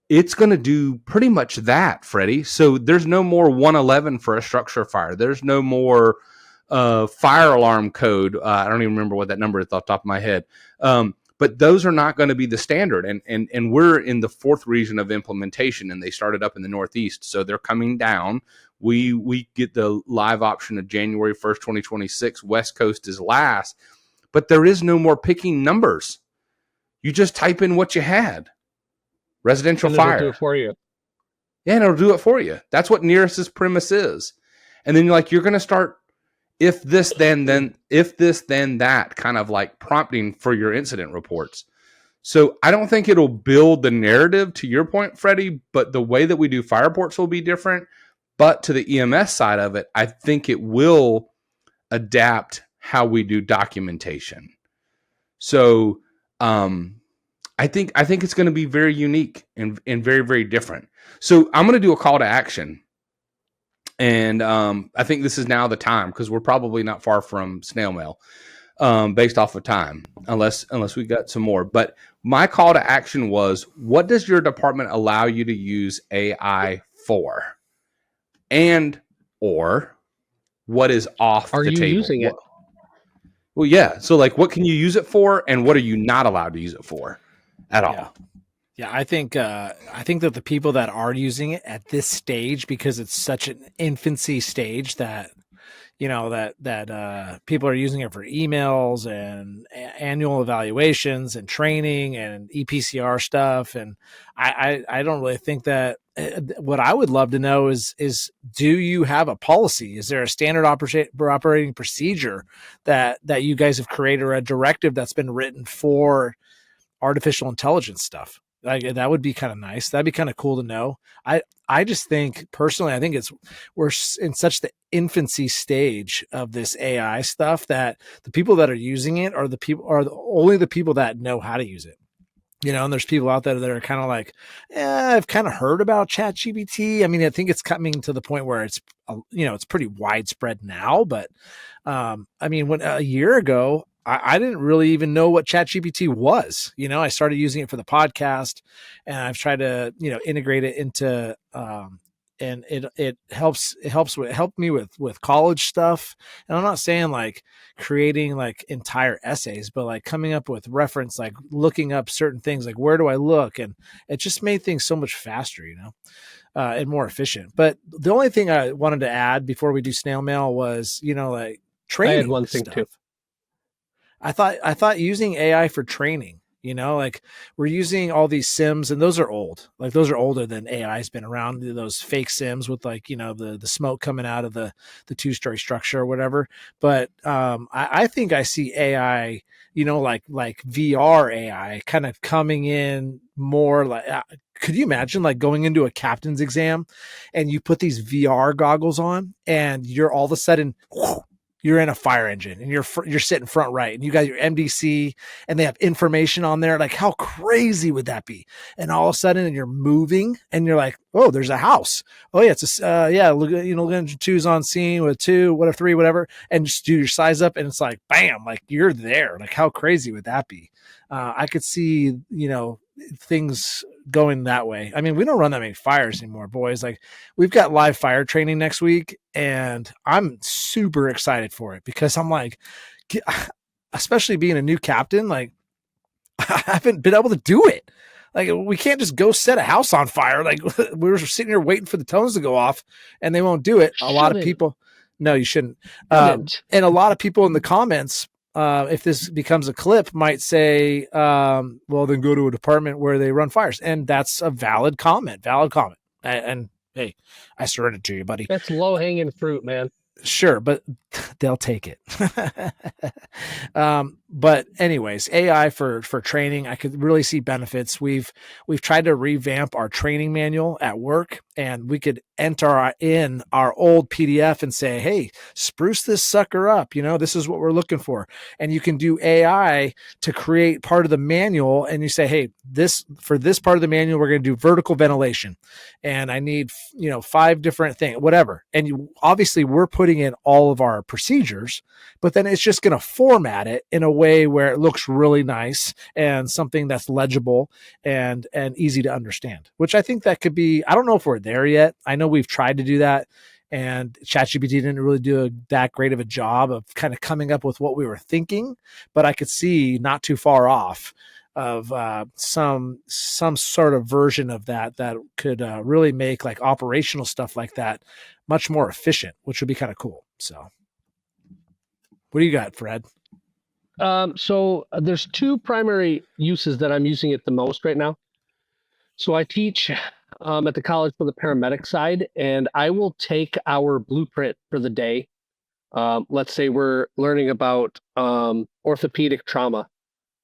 it's going to do pretty much that, Freddie. So there's no more 111 for a structure fire. There's no more fire alarm code. I don't even remember what that number is off the top of my head. But those are not going to be the standard. And we're in the 4th region of implementation, and they started up in the Northeast. So they're coming down. We get the live option of January 1st, 2026. West Coast is last. But there is no more picking numbers. You just type in what you had. Residential fire. It'll do it for you. Yeah, and it'll do it for you. That's what NERIS's premise is. And then you're going to start if this, then that, kind of like prompting for your incident reports. So I don't think it'll build the narrative, to your point, Freddie, but the way that we do fire reports will be different. But to the EMS side of it, I think it will adapt how we do documentation. So I think it's going to be very unique and very, very different. So I'm going to do a call to action. And I think this is now the time, because we're probably not far from snail mail based off of time, unless we got some more. But my call to action was, what does your department allow you to use AI for? And or what is off the table? Are you using it? Well, yeah. So what can you use it for, and what are you not allowed to use it for at all? Yeah, I think that the people that are using it at this stage, because it's such an infancy stage, that that people are using it for emails and annual evaluations and training and EPCR stuff, and I don't really think that. What I would love to know is do you have a policy? Is there a standard operating procedure that you guys have created, or a directive that's been written for artificial intelligence stuff? That would be kind of nice. That'd be kind of cool to know. I just think personally, I think we're in such the infancy stage of this AI stuff that the people that are using it are only the people that know how to use it. And there's people out there that are kind of like, I've kind of heard about ChatGPT. I mean, I think it's coming to the point where it's, it's pretty widespread now. But I mean, when a year ago, I didn't really even know what ChatGPT was. I started using it for the podcast, and I've tried to, integrate it into, and it helped me with college stuff. And I'm not saying like creating like entire essays, but like coming up with reference, like looking up certain things, like where do I look? And it just made things so much faster, and more efficient. But the only thing I wanted to add before we do snail mail was, like training. I had one thing too. I thought using AI for training, like we're using all these sims, and those are old. Like those are older than AI has been around. Those fake sims with like, the smoke coming out of the 2-story structure or whatever. But I think I see AI, like VR AI kind of coming in more like, could you imagine like going into a captain's exam and you put these VR goggles on and you're all of a sudden, you're in a fire engine and you're sitting front right, and you got your MDC and they have information on there. Like, how crazy would that be? And all of a sudden you're moving and you're like, oh, there's a house. Oh yeah. It's look at, engine 2's on scene with 2, what if 3, whatever. And just do your size up and it's like, bam, like you're there. Like how crazy would that be? I could see, things going that way. I mean, we don't run that many fires anymore, boys. Like we've got live fire training next week, and I'm super excited for it because I'm like, especially being a new captain, like I haven't been able to do it. Like we can't just go set a house on fire. Like we're sitting here waiting for the tones to go off and they won't do it. A lot of people, no, you shouldn't. And a lot of people in the comments, if this becomes a clip, might say, well, then go to a department where they run fires. And that's a valid comment. And hey, I surrendered to you, buddy. That's low-hanging fruit, man. Sure, but they'll take it. but anyways, AI for training, I could really see benefits. We've tried to revamp our training manual at work, and we could enter in our old PDF and say, hey, spruce this sucker up. This is what we're looking for. And you can do AI to create part of the manual, and you say, hey, for this part of the manual, we're going to do vertical ventilation, and I need 5 different things, whatever. And obviously we're putting in all of our procedures, but then it's just going to format it in a way where it looks really nice and something that's legible and easy to understand, which I think that could be, I don't know if we're there yet. I know we've tried to do that, and ChatGPT didn't really do that great of a job of kind of coming up with what we were thinking, but I could see not too far off of some sort of version of that could really make like operational stuff like that much more efficient, which would be kind of cool. So what do you got, Fred? So there's 2 primary uses that I'm using it the most right now. So I teach at the college for the paramedic side, and I will take our blueprint for the day. Let's say we're learning about orthopedic trauma.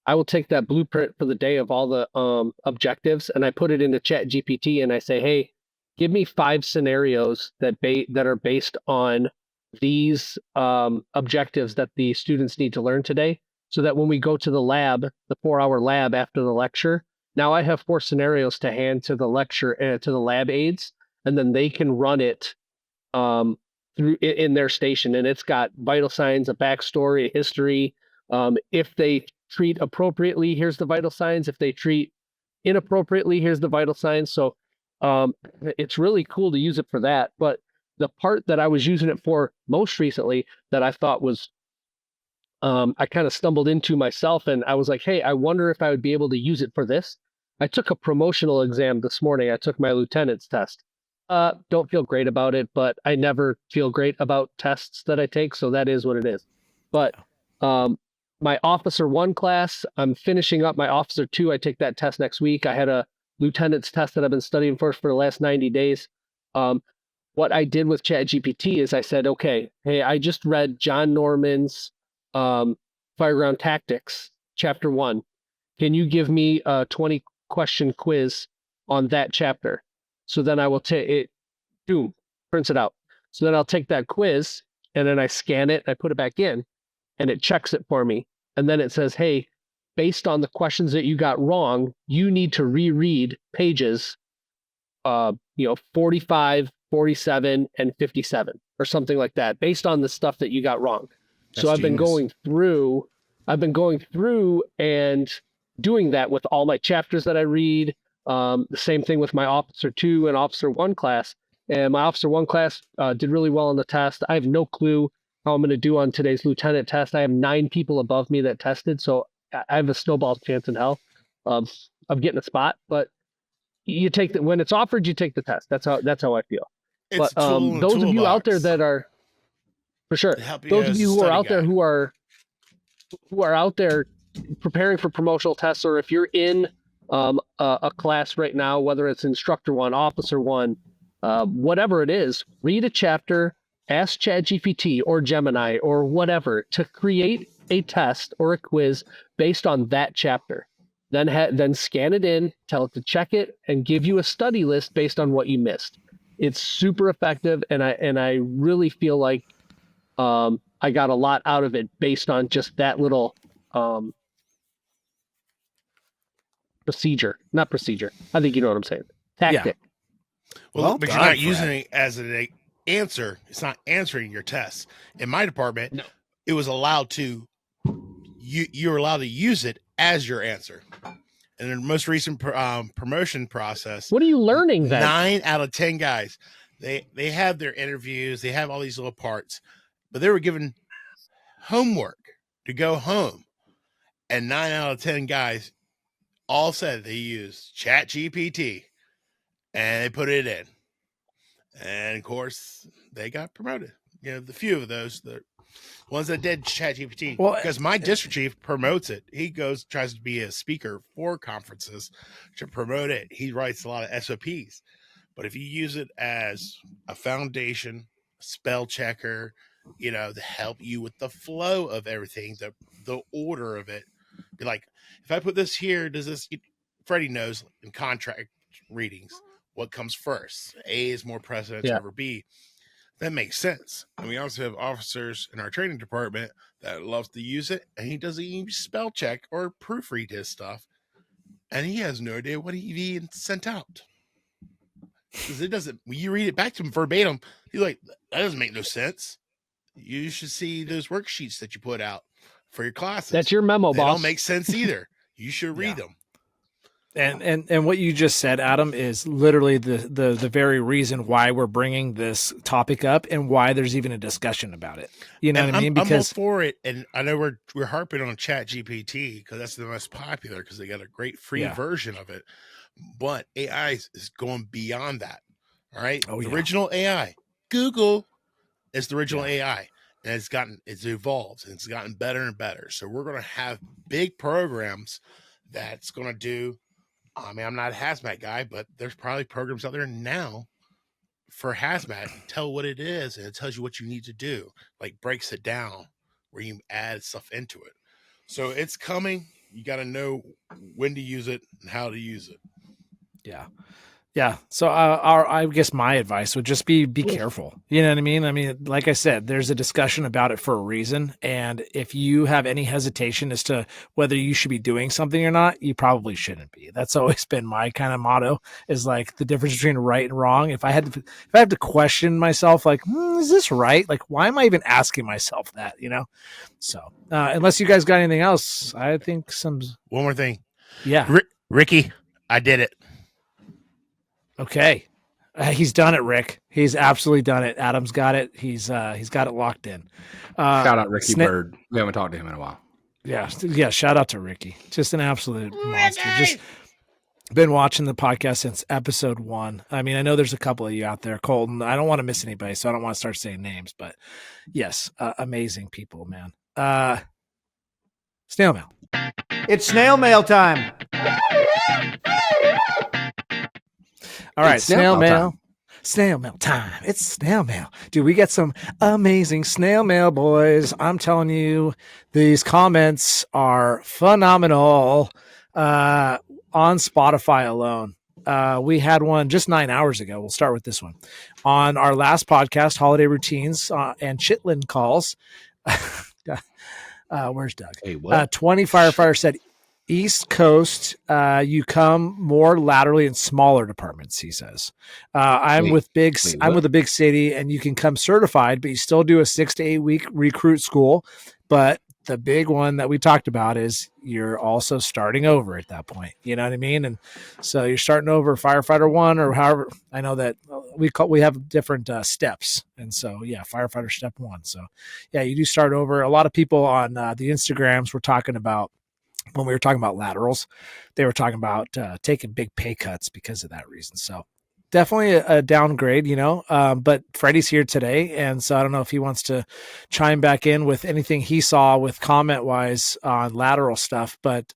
I will take that blueprint for the day of all the objectives, and I put it into ChatGPT, and I say, hey, give me 5 scenarios that are based on these objectives that the students need to learn today, so that when we go to the lab, the 4-hour lab after the lecture, now I have 4 scenarios to hand to the to the lab aides, and then they can run it through in their station, and it's got vital signs, a backstory, a history. If they treat appropriately, here's the vital signs. If they treat inappropriately, here's the vital signs. So it's really cool to use it for that. But the part that I was using it for most recently that I thought was I kind of stumbled into myself, and I was like, hey, I wonder if I would be able to use it for this. I took a promotional exam this morning. I took my lieutenant's test. Don't feel great about it, but I never feel great about tests that I take, so that is what it is. But my Officer 1 class, I'm finishing up my Officer 2. I take that test next week. I had a lieutenant's test that I've been studying for the last 90 days. What I did with ChatGPT is I said, okay, hey, I just read John Norman's Fireground Tactics, Chapter 1. Can you give me a 20-question quiz on that chapter? So then I will take it, boom, prints it out. So then I'll take that quiz, and then I scan it, I put it back in, and it checks it for me. And then it says, hey, based on the questions that you got wrong, you need to reread pages 45, 47, and 57, or something like that, based on the stuff that you got wrong. So I've been going through and doing that with all my chapters that I read. The same thing with my Officer 2 and Officer 1 class. And my Officer 1 class did really well on the test. I have no clue how I'm going to do on today's lieutenant test. I have 9 people above me that tested, so I have a snowball's chance in hell of getting a spot. But you take when it's offered, you take the test. That's how I feel. It's but those of you out there that are, for sure, those of you who are out there who are out there preparing for promotional tests, or if you're in a class right now, whether it's Instructor 1, Officer 1, whatever it is, read a chapter, ask ChatGPT or Gemini or whatever to create a test or a quiz based on that chapter. Then scan it in, tell it to check it, and give you a study list based on what you missed. It's super effective, and I really feel like I got a lot out of it based on just that little not procedure. I think you know what I'm saying. Tactic. Yeah. Well, but you're not using it as an answer. It's not answering your tests. In my department, no. It was allowed to. You're allowed to use it as your answer. In the most recent promotion process, what are you learning then? 9 out of 10 guys, they have their interviews, they have all these little parts, but they were given homework to go home, and 9 out of 10 guys all said they used ChatGPT and they put it in, and of course they got promoted. The few of those, the ones that did ChatGPT, because my district chief promotes it. He tries to be a speaker for conferences to promote it. He writes a lot of SOPs, but if you use it as a foundation, spell checker, to help you with the flow of everything, the order of it. Be like, if I put this here, does this? Freddie knows in contract readings what comes first. A is more precedence over B. That makes sense. And we also have officers in our training department that loves to use it, and he doesn't even spell check or proofread his stuff, and he has no idea what he even sent out. Because it doesn't, when you read it back to him verbatim, he's like, that doesn't make no sense. You should see those worksheets that you put out for your classes. That's your memo, they boss. Don't make sense either. You should read them. And what you just said, Adam, is literally the very reason why we're bringing this topic up and why there's even a discussion about it. You know what I mean? Because I'm all for it, and I know we're harping on Chat GPT because that's the most popular because they got a great free version of it. But AI is going beyond that. All right, the original AI, Google, is the original AI, and it's evolved and it's gotten better and better. So we're going to have big programs that's going to do. I mean, I'm not a hazmat guy, but there's probably programs out there now for hazmat. Tell what it is, and it tells you what you need to do. Like breaks it down where you add stuff into it. So it's coming. You got to know when to use it and how to use it. Yeah. Yeah. So I guess my advice would just be careful. You know what I mean? I mean, like I said, there's a discussion about it for a reason. And if you have any hesitation as to whether you should be doing something or not, you probably shouldn't be. That's always been my kind of motto, is like the difference between right and wrong. If I have to question myself, like, is this right? Like, why am I even asking myself that? You know? So unless you guys got anything else, I think one more thing. Yeah. Ricky, I did it. Okay. He's done it, Rick. He's absolutely done it. Adam's got it. He's got it locked in. Shout out Ricky Bird. We haven't talked to him in a while. Yeah. Shout out to Ricky. Just an absolute monster. Just been watching the podcast since episode 1. I mean, I know there's a couple of you out there, Colton. I don't want to miss anybody, so I don't want to start saying names, but yes, amazing people, man. Snail mail. It's snail mail time. All right, snail mail. Snail mail time. It's snail mail. Dude, we get some amazing snail mail, boys. I'm telling you, these comments are phenomenal on Spotify alone. We had one just 9 hours ago. We'll start with this one. On our last podcast, Holiday Routines and Chitlin Calls. Where's Doug? Hey, what? 20 firefighters said, East Coast, you come more laterally in smaller departments, he says. I'm with a big city, and you can come certified, but you still do a 6 to 8 week recruit school. But the big one that we talked about is you're also starting over at that point. You know what I mean? And so you're starting over firefighter 1, or however. I know that we have different steps. And so, yeah, firefighter step 1. So yeah, you do start over. A lot of people on the Instagrams were talking about, when we were talking about laterals, they were talking about taking big pay cuts because of that reason. So definitely a downgrade, you know, but Freddie's here today. And so I don't know if he wants to chime back in with anything he saw with comment wise on lateral stuff. But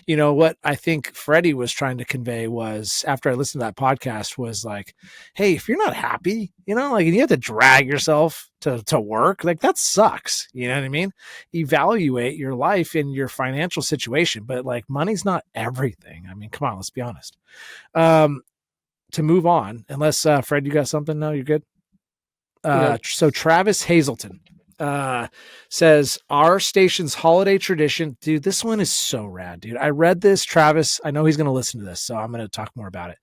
you know, what I think Freddie was trying to convey was, after I listened to that podcast, was like, hey, if you're not happy, you know, like, and you have to drag yourself to work, like, that sucks. You know what I mean? Evaluate your life and your financial situation, but like, money's not everything. I mean, come on, let's be honest. To move on, unless Fred, you got something? No, you're good. So Travis Hazelton says, our station's holiday tradition. Dude, this one is so rad, dude. I read this, Travis. I know he's going to listen to this, so I'm going to talk more about it.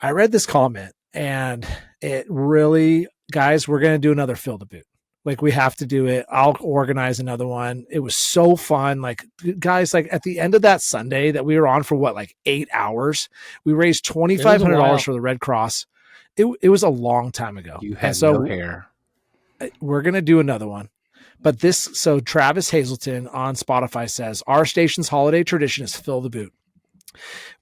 I read this comment, and it really, guys, we're going to do another Fill the Boot. Like, we have to do it. I'll organize another one. It was so fun. Like, guys, like, at the end of that Sunday that we were on for like 8 hours, we raised $2,500 for the Red Cross. It was a long time ago. You had no hair. We're going to do another one. But so Travis Hazelton on Spotify says, our station's holiday tradition is Fill the Boot.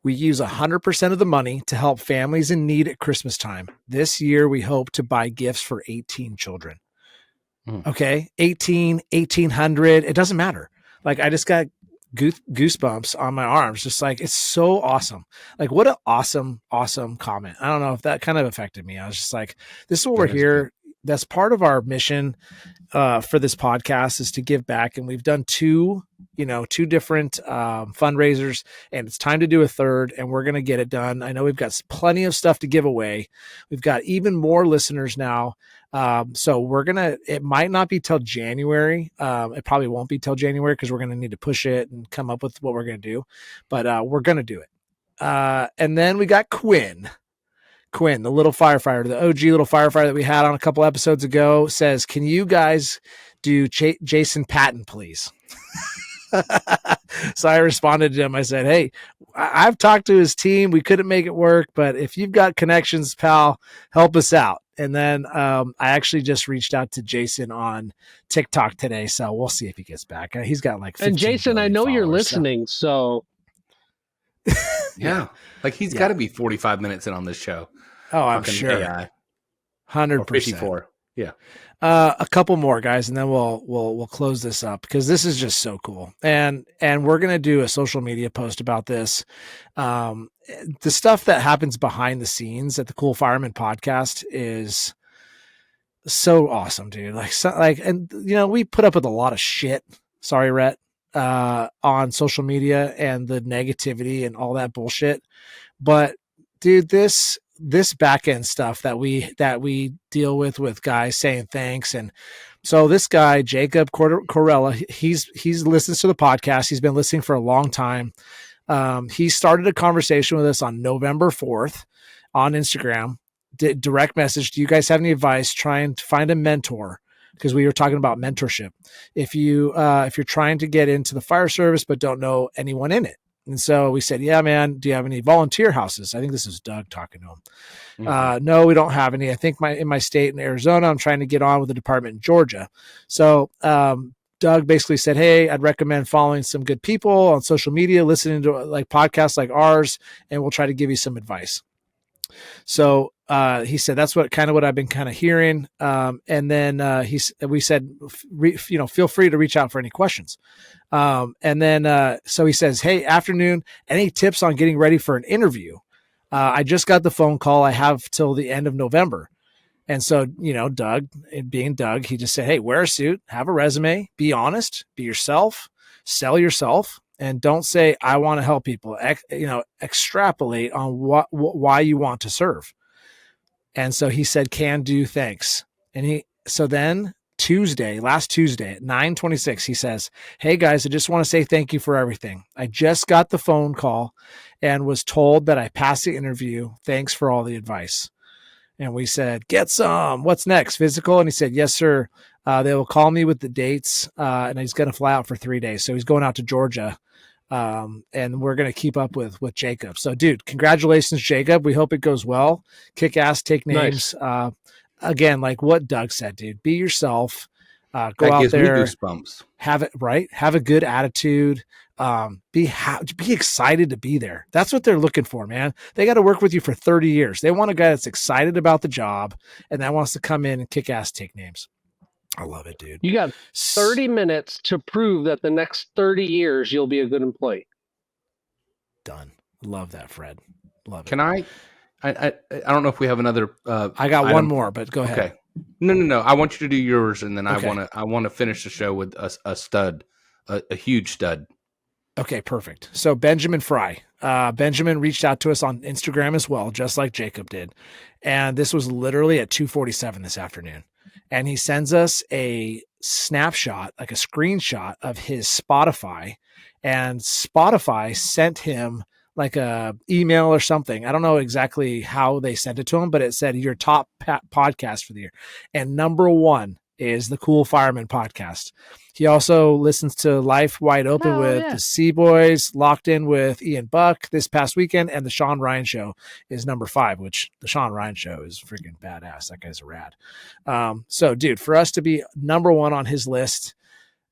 We use 100% of the money to help families in need at Christmas time. This year, we hope to buy gifts for 18 children. Okay. 1,800. It doesn't matter. Like, I just got goosebumps on my arms. Just like, it's so awesome. Like, what an awesome comment. I don't know if that kind of affected me. I was just like, this is what we're here. that's part of our mission for this podcast is to give back. And we've done two different fundraisers, and it's time to do a third, and we're going to get it done. I know we've got plenty of stuff to give away. We've got even more listeners now. So it might not be till January. It probably won't be till January because we're going to need to push it and come up with what we're going to do, but we're going to do it. And then we got Quinn, the little firefighter, the OG little firefighter that we had on a couple episodes ago, says, can you guys do Jason Patton, please? So I responded to him. I said, hey, I've talked to his team. We couldn't make it work, but if you've got connections, pal, help us out. And then I actually just reached out to Jason on TikTok today. So we'll see if he gets back. He's got like 15 and Jason, I know you're listening. So yeah, like he's got to be 45 minutes in on this show. Oh, I'm sure. AI. 100%. 54. Yeah. A couple more, guys, and then we'll close this up because this is just so cool. And we're going to do a social media post about this. The stuff that happens behind the scenes at the Cool Fireman podcast is so awesome, dude. And we put up with a lot of shit. Sorry, Rhett, on social media and the negativity and all that bullshit. But dude, this back end stuff that we deal with guys saying thanks. And so this guy, Jacob Corella, he's listens to the podcast. He's been listening for a long time. He started a conversation with us on November 4th on Instagram, direct message. Do you guys have any advice trying to find a mentor? Because we were talking about mentorship. If you're trying to get into the fire service, but don't know anyone in it. And so we said, yeah, man, do you have any volunteer houses? I think this is Doug talking to him. Mm-hmm. No, we don't have any. I think in my state in Arizona, I'm trying to get on with the department in Georgia. So Doug basically said, hey, I'd recommend following some good people on social media, listening to like podcasts like ours, and we'll try to give you some advice. So he said, that's what I've been kind of hearing. And then we said, feel free to reach out for any questions. And then so he says, hey, afternoon, any tips on getting ready for an interview? I just got the phone call. I have till the end of November. And so, Doug, being Doug, he just said, hey, wear a suit, have a resume, be honest, be yourself, sell yourself. And don't say, I want to help people, extrapolate on why you want to serve. And so he said, can do, thanks. And so then last Tuesday at 9:26, he says, hey guys, I just want to say thank you for everything. I just got the phone call and was told that I passed the interview. Thanks for all the advice. And we said, get some, what's next? Physical? And he said, yes, sir. They will call me with the dates, and he's going to fly out for 3 days. So he's going out to Georgia, and we're going to keep up with Jacob. So, dude, congratulations, Jacob. We hope it goes well. Kick ass, take names. Nice. Again, like what Doug said, dude, be yourself. Go that out there, goosebumps. Have it right. Have a good attitude. Be excited to be there. That's what they're looking for, man. They got to work with you for 30 years. They want a guy that's excited about the job and that wants to come in and kick ass, take names. I love it, dude. You got 30 minutes to prove that the next 30 years you'll be a good employee. Done. Love that, Fred. Love it. Can I don't know if we have another. I got one more, but go ahead. Okay. No. I want you to do yours, and then okay. I want to finish the show with a stud, a huge stud. Okay, perfect. So Benjamin Fry. Benjamin reached out to us on Instagram as well, just like Jacob did. And this was literally at 2:47 this afternoon. And he sends us a snapshot, like a screenshot of his Spotify. And Spotify sent him like a email or something. I don't know exactly how they sent it to him, but it said your top podcast for the year. And number one is the Cool Fireman podcast. He also listens to Life Wide Open the Sea Boys, Locked In with Ian Buck this past weekend, and the Sean Ryan Show is number 5, which the Sean Ryan Show is freaking badass. That guy's rad. So, dude, for us to be number one on his list,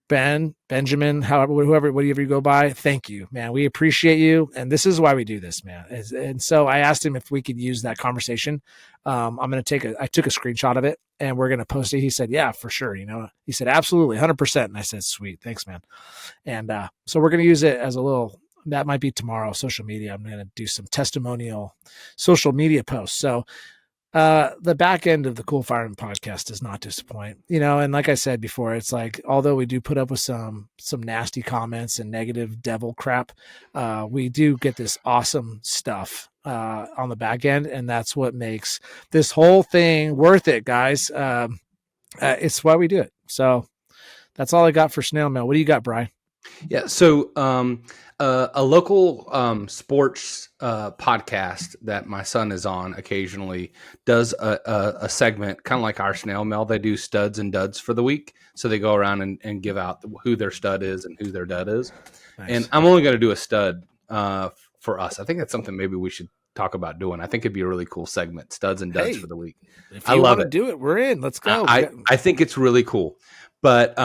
Benjamin, whatever you go by, thank you, man. We appreciate you. And this is why we do this, man. And so I asked him if we could use that conversation. I took a screenshot of it and we're going to post it. He said, yeah, for sure. He said, absolutely 100%. And I said, sweet. Thanks, man. And, so we're going to use it as a little, that might be tomorrow, social media. I'm going to do some testimonial social media posts. So The back end of the Cool Fireman podcast does not disappoint, and like I said before, it's like, although we do put up with some nasty comments and negative devil crap, we do get this awesome stuff on the back end, and that's what makes this whole thing worth it, guys. It's why we do it. So that's all I got for snail mail. What do you got, Brian? Yeah. So a local sports podcast that my son is on occasionally does a segment kind of like our snail mail. They do studs and duds for the week. So they go around and give out who their stud is and who their dud is. Nice. And I'm only going to do a stud for us. I think that's something maybe we should talk about doing. I think it'd be a really cool segment, studs and duds for the week. If you want to do it, we're in. Let's go. I think it's really cool. But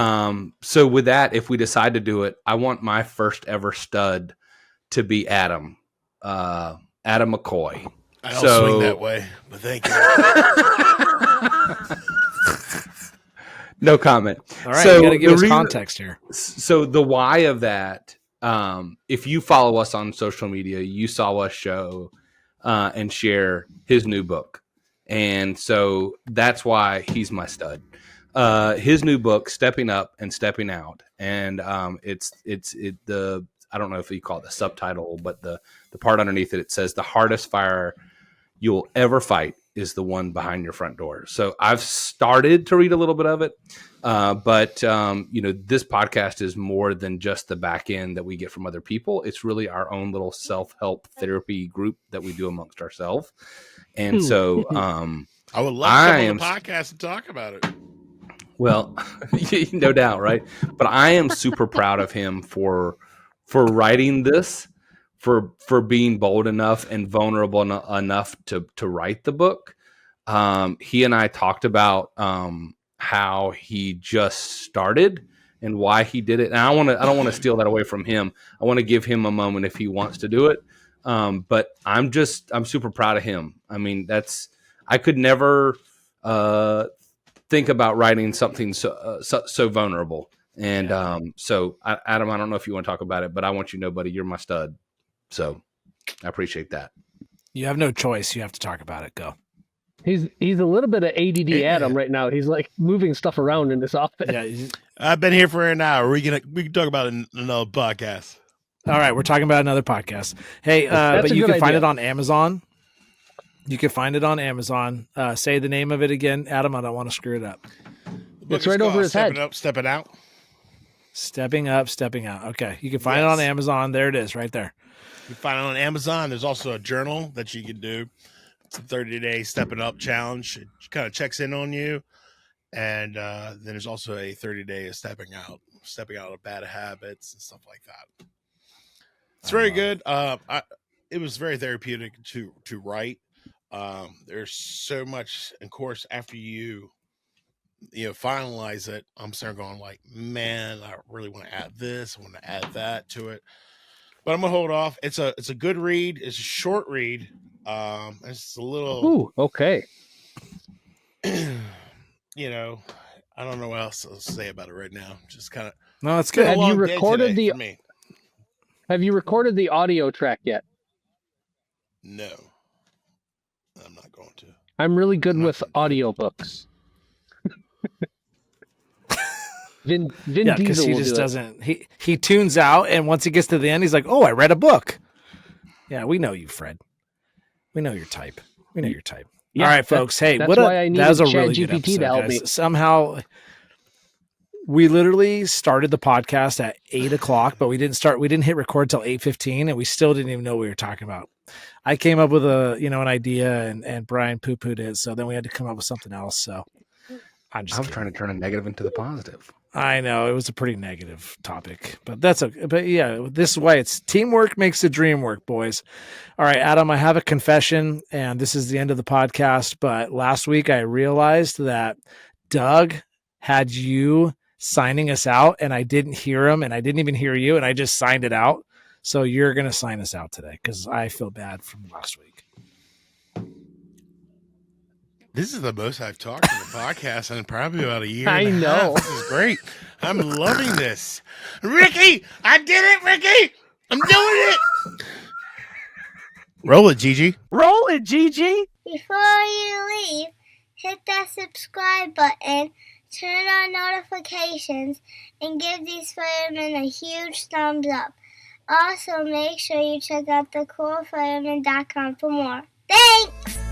so with that, if we decide to do it, I want my first ever stud to be Adam McCoy. I don't swing that way, but thank you. No comment. All right, you got to give us context here. So the why of that, if you follow us on social media, you saw us show and share his new book. And so that's why he's my stud. His new book, Stepping Up and Stepping Out, and it's the, I don't know if you call it the subtitle, but the part underneath it says the hardest fire you'll ever fight is the one behind your front door. So I've started to read a little bit of it, but this podcast is more than just the back end that we get from other people. It's really our own little self-help therapy group that we do amongst ourselves, and so I would love to come on the podcast and talk about it. Well, no doubt, right? But I am super proud of him for writing this, for being bold enough and vulnerable enough to write the book. He and I talked about how he just started and why he did it. And I don't want to steal that away from him. I want to give him a moment if he wants to do it. But I'm super proud of him. I mean, I could never think about writing something so vulnerable. And so Adam, I don't know if you want to talk about it, but I want you to know, buddy, you're my stud. So I appreciate that. You have no choice. You have to talk about it. Go. He's a little bit of ADD Adam right now. He's like moving stuff around in his office. Yeah, I've been here for an hour. We can talk about it in another podcast. All right, we're talking about another podcast. Hey, but you can find it on Amazon. You can find it on Amazon. Say the name of it again, Adam. I don't want to screw it up. It's right over his head. Stepping Up, Stepping Out. Stepping Up, Stepping Out. Okay, you can find it on Amazon. There it is, right there. You can find it on Amazon. There's also a journal that you can do. It's a 30-day Stepping Up challenge. It kind of checks in on you. And then there's also a 30-day stepping out of bad habits and stuff like that. It's very good. It was very therapeutic to write. There's so much, of course, after you finalize it, I'm starting going like, man, I really want to add this, I want to add that to it, but I'm gonna hold off. It's a good read. It's a short read. It's a little. Ooh, okay. I don't know what else to say about it right now. Just kind of. No, it's good. Have you recorded the audio track yet? No, I'm not going to. I'm really good with audiobooks. Vin Diesel he just doesn't. He tunes out, and once he gets to the end, he's like, "Oh, I read a book." Yeah, we know you, Fred. We know your type. Yeah, all right, folks. Hey, that's why I needed ChatGPT to help me. Somehow, we literally started the podcast at 8:00, but we didn't hit record till 8:15, and we still didn't even know what we were talking about. I came up with an idea, and Brian poo-pooed it, so then we had to come up with something else. So I was trying to turn a negative into the positive. I know it was a pretty negative topic, but that's okay. But yeah, this is why it's teamwork makes the dream work, boys. All right, Adam, I have a confession, and this is the end of the podcast. But last week I realized that Doug had you signing us out, and I didn't hear him, and I didn't even hear you, and I just signed it out. So you're going to sign us out today because I feel bad from last week. This is the most I've talked in the podcast in probably about a year. I know. This is great. I'm loving this. Ricky, I did it, Ricky. I'm doing it. Roll it, Gigi. Roll it. it, Gigi? Before you leave, hit that subscribe button, turn on notifications, and give these firemen a huge thumbs up. Also, make sure you check out thecoolfireman.com for more. Thanks!